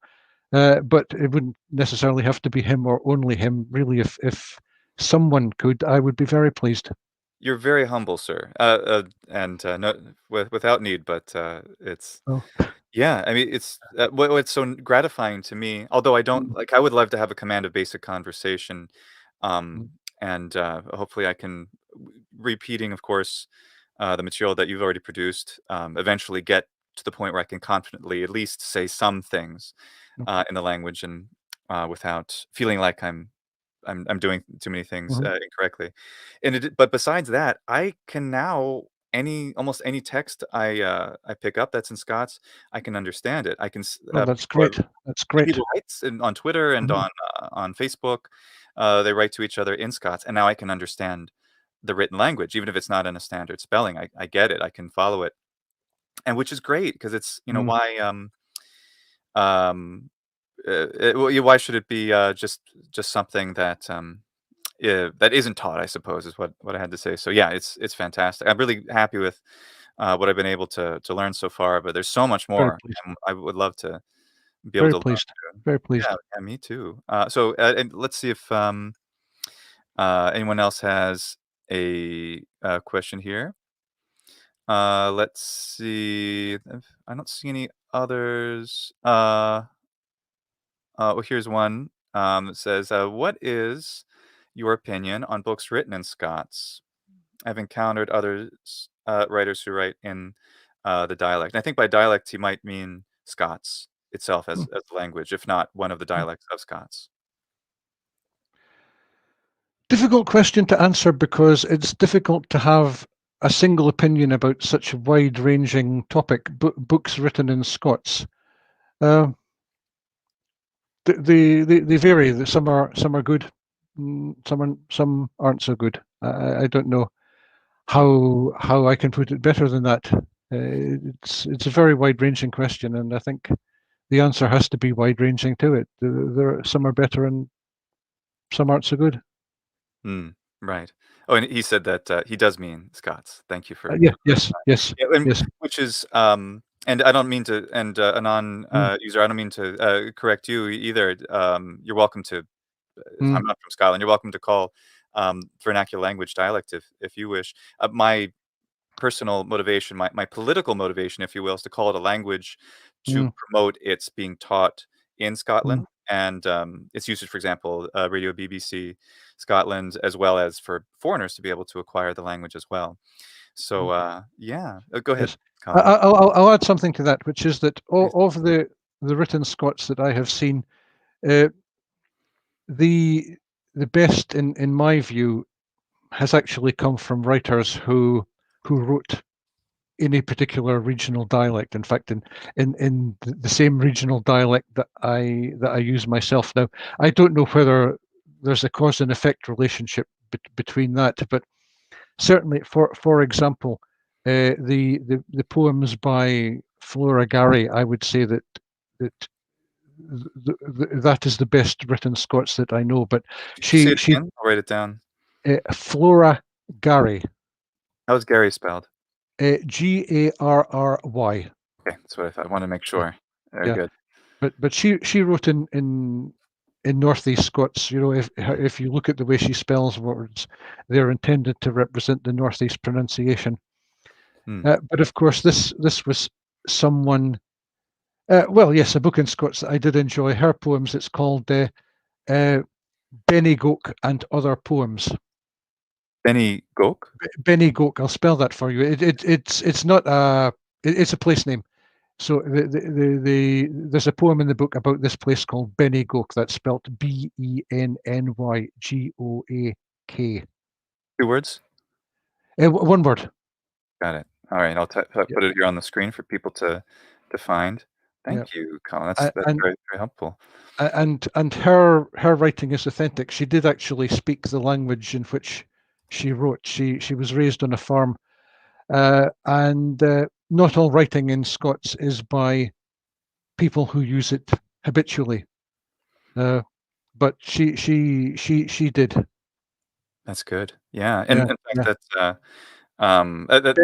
But it wouldn't necessarily have to be him or only him. Really, if someone could, I would be very pleased. You're very humble, sir, and no, without need, but it's Oh, yeah. I mean, it's what's so gratifying to me. Although I don't mm, like, I would love to have a command of basic conversation, mm, and hopefully I can, repeating, of course, the material that you've already produced, eventually get to the point where I can confidently at least say some things mm, in the language and without feeling like I'm doing too many things mhm. incorrectly. But besides that, I can now almost any text I pick up that's in Scots, I can understand it. I can Oh, that's people great. That's great. people writes on Twitter and Mhm, on Facebook. They write to each other in Scots, and now I can understand the written language, even if it's not in a standard spelling. I get it. I can follow it, and which is great because it's mm. why um well, why should it be just something that yeah, that isn't taught, I suppose, is what I had to say. So yeah, it's fantastic. I'm really happy with what I've been able to learn so far, but there's so much Very more, pleased. and I would love to be able Very to learn pleased. too. Very Yeah, pleased. yeah, me too. And let's see if anyone else has a question here. Let's see. I don't see any others. Well, here's one that says, "What is your opinion on books written in Scots? I've encountered others writers who write in the dialect. And I think by dialect he might mean Scots itself Mm, as a language, if not one of the mm. dialects of Scots." Difficult question to answer because it's difficult to have a single opinion about such a wide-ranging topic. Books written in Scots. Uh, they vary. Some are good, some aren't so good. I don't know how I can put it better than that. It's a very wide-ranging question, and I think the answer has to be wide-ranging to it. Some are better and some aren't so good. Hmm, right. Oh, and he said that he does mean Scots. Thank you Yeah, for yes, clarifying. yes, Yeah, and yes. which is and I don't mean to, and a non Mm, user, I don't mean to correct you either. You're welcome to. mm, I'm not from Scotland. You're welcome to call vernacular language dialect if you wish. My personal motivation, my political motivation, if you will, is to call it a language to mm, promote its being taught in mm, Scotland and its usage, for example, Radio BBC Scotland, as well as for foreigners to be able to acquire the language as well. So, mm. yeah, go ahead, Yes. Colin. I'll add something to that, which is that of the written Scots that I have seen, uh, the the best in my view has actually come from writers who wrote in a particular regional dialect. In fact, in the same regional dialect that I use myself now. I don't know whether there's a cause and effect relationship between that, but certainly, for example, the poems by Flora Gary, I would say that that is the best written Scots that I know. But Could you say it she again? I'll write it down. Flora Gary, How's Gary spelled? Garry. Okay, that's what I thought. I wanted to make Yeah, sure. Very yeah. good. But she wrote in Northeast Scots. If you look at the way she spells words, they're intended to represent the Northeast pronunciation. Hmm. But of course, this was someone. Well, yes, a book in Scots that I did enjoy. Her poems. It's called Benny Goke and Other Poems. Benny Gok? Benny Goke. I'll spell that for you. It's not a. It's a place name. So there's a poem in the book about this place called Benny Goke. That's spelt Bennygoak. Two words? One word. Got it. All right, I'll Yeah, put it here on the screen for people to find. yeah. Thank you, Colin. That's And very, very helpful. and her writing is authentic. She did actually speak the language in which she wrote. She was raised on a farm, and not all writing in Scots is by people who use it habitually. But she did. That's good. Yeah, and Yeah, in fact, yeah.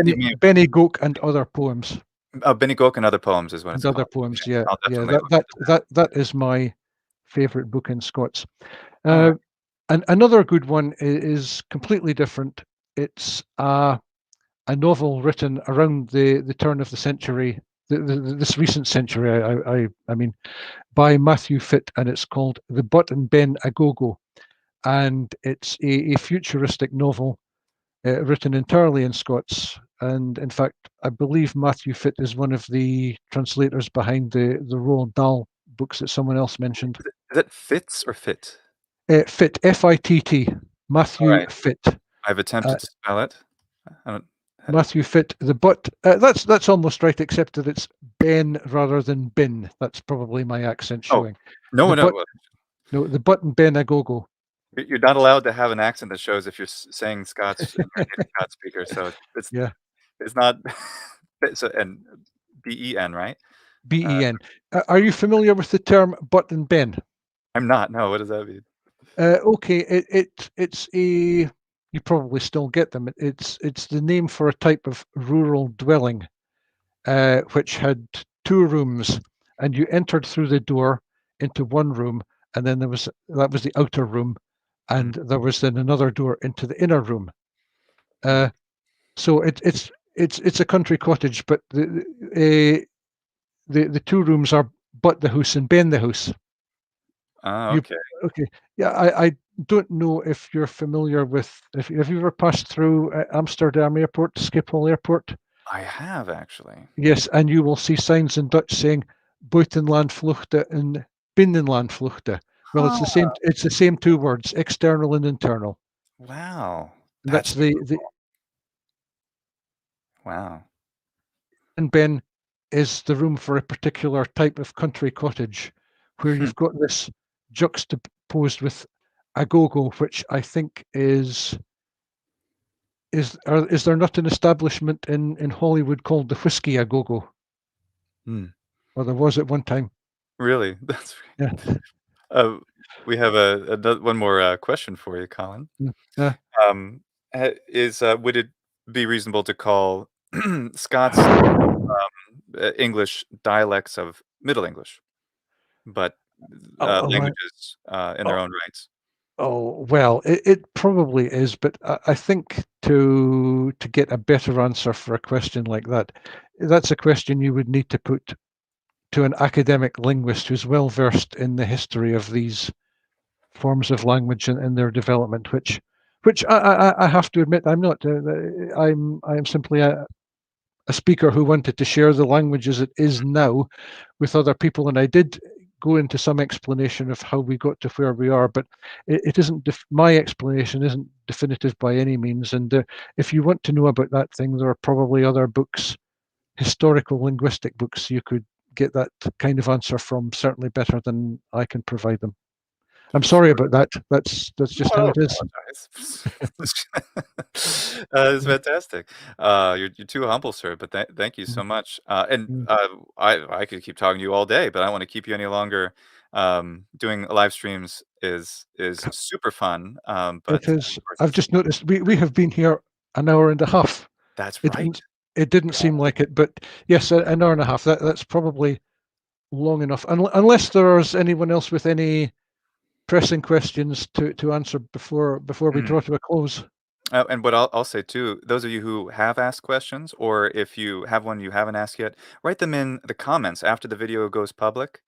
you mean Benny Goke and Other Poems. Benny Gok and Other Poems is what And it's Other called. Poems. Okay, Yeah, I'll yeah. definitely That look that into that that is my favorite book in Scots. that. All Uh, right. and another good one is completely different. It's a novel written around the turn of the century, this recent century. I mean, by Matthew Fitt, and it's called The Butt and Ben a Go-Go, and it's a futuristic novel written entirely in Scots. And in fact, I believe Matthew Fitt is one of the translators behind the Roald Dahl books that someone else mentioned. Is it Fitz or Fit? Fitt, Fitt, All Matthew right. Fitt. I've Uh, attempted to spell it. I don't Matthew Fitt, the butt. That's almost right, except that it's Ben rather than Bin. That's probably my accent Oh, showing. no, The butt, no. no, the button Ben a go-go. You're not allowed to have an accent that shows if you're saying Scots and you're a native Scots speaker, so Yeah, it's not so and Ben, right? Uh, Ben. Are you familiar with the term butt and Ben? I'm not. No, what does that mean? Okay, it's a. You probably still get them. It's the name for a type of rural dwelling, which had two rooms, and you entered through the door into one room, and then that was the outer room, Mm. and there was then another door into the inner room. Uh, so it's a country cottage, but the two rooms are but the house and ben the house. Oh, You okay. okay? Yeah, I don't know if you're familiar with if have you ever passed through Amsterdam Airport, Schiphol Airport? I have actually. Yes, and you will see signs in Dutch saying buitenlandvluchten and binnenlandvluchten. Well, Huh. it's the same two words, external and internal. Wow. And that's That's the wow. and Ben is the room for a particular type of country cottage where Hmm. you've got this juxtaposed with a go-go, which I think is there not an establishment in Hollywood called the Whiskey a Go-Go? Hmm. Or there was at one time. Really? That's Yeah. uh, we have one more question for you, Colin. Mm. Yeah. Would it be reasonable to call Scots English dialects of Middle English, but Oh, languages in their oh, own rights? well, it probably is, but I think to get a better answer for a question like that, that's a question you would need to put to an academic linguist who's well versed in the history of these forms of language and their development, which I have to admit I'm not. I'm simply a speaker who wanted to share the language as it is now with other people, and I did go into some explanation of how we got to where we are, but it isn't my explanation isn't definitive by any means. And if you want to know about that thing, there are probably other books, historical linguistic books, you could get that kind of answer from, certainly better than I can provide them. I'm sorry Sure. about that. That's No, just how don't it is. apologize. It's fantastic. You're too humble, sir, but thank you Mm, so much. And mm. I could keep talking to you all day, but I don't want to keep you any longer. Doing live streams is super fun. It But is. of course, I've just noticed we have been here an hour and a half. that's It right. didn't it didn't seem like it, but yes, an hour and a half. That's probably long enough. Unless there's anyone else with any pressing questions to answer before we Mm. draw to a close? And what I'll say too, those of you who have asked questions, or if you have one you haven't asked yet, write them in the comments after the video goes public,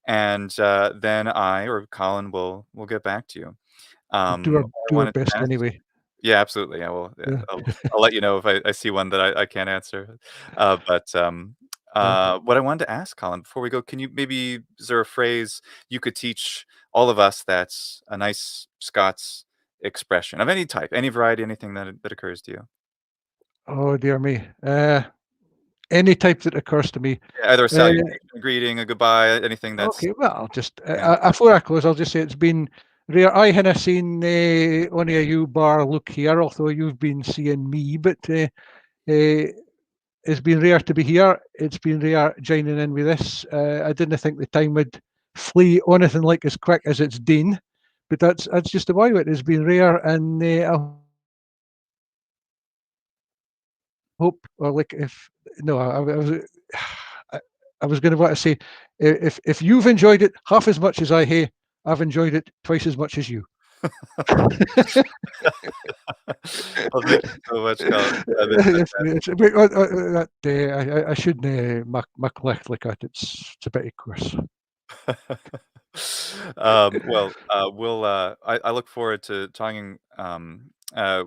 and then I or Colin will get back to you. We'll do our I do our wanted best to ask. anyway. Yeah, absolutely. I will. Yeah, Yeah. I'll let you know if I see one that I can't answer. Yeah. What I wanted to ask, Colin, before we go, can you maybe is there a phrase you could teach all of us that's a nice Scots expression of any type, any variety, anything that occurs to you? Oh dear me. Any type that occurs to me. Yeah, either a Uh, salutation, a greeting, a goodbye, anything that's okay, well, I'll just yeah. before I close, I'll just say it's been rare. I hinna seen only a you bar look here, although you've been seeing me, but it's been rare to be here. It's been rare joining in with this. I didn't think the time would flee anything like as quick as it's done, but that's just the way it has been rare, and I hope, or like if no, I was I, I was going to want to say if you've enjoyed it half as much as I have, I've enjoyed it twice as much as you. Well, thank you so much, Colin. That's I shouldn't make licht like that. It's a bit coarse. I look forward to talking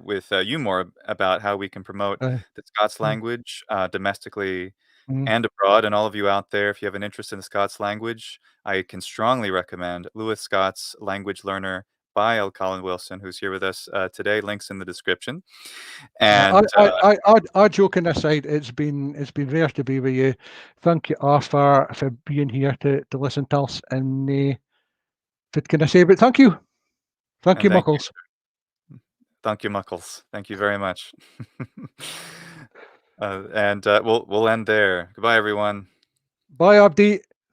with you more about how we can promote Uh, the Scots mm, language domestically mm. and abroad. And all of you out there, if you have an interest in the Scots language, I can strongly recommend Luath Scots Language Learner by Colin Wilson, who's here with us today. Links in the description. And Joking aside, it's been rare to be with you. Thank you all for being here to listen to us. And what can I say? But thank and you, Muckles. thank you, Muckles. Thank you very much. We'll end there. Goodbye, everyone. Bye, Abdi.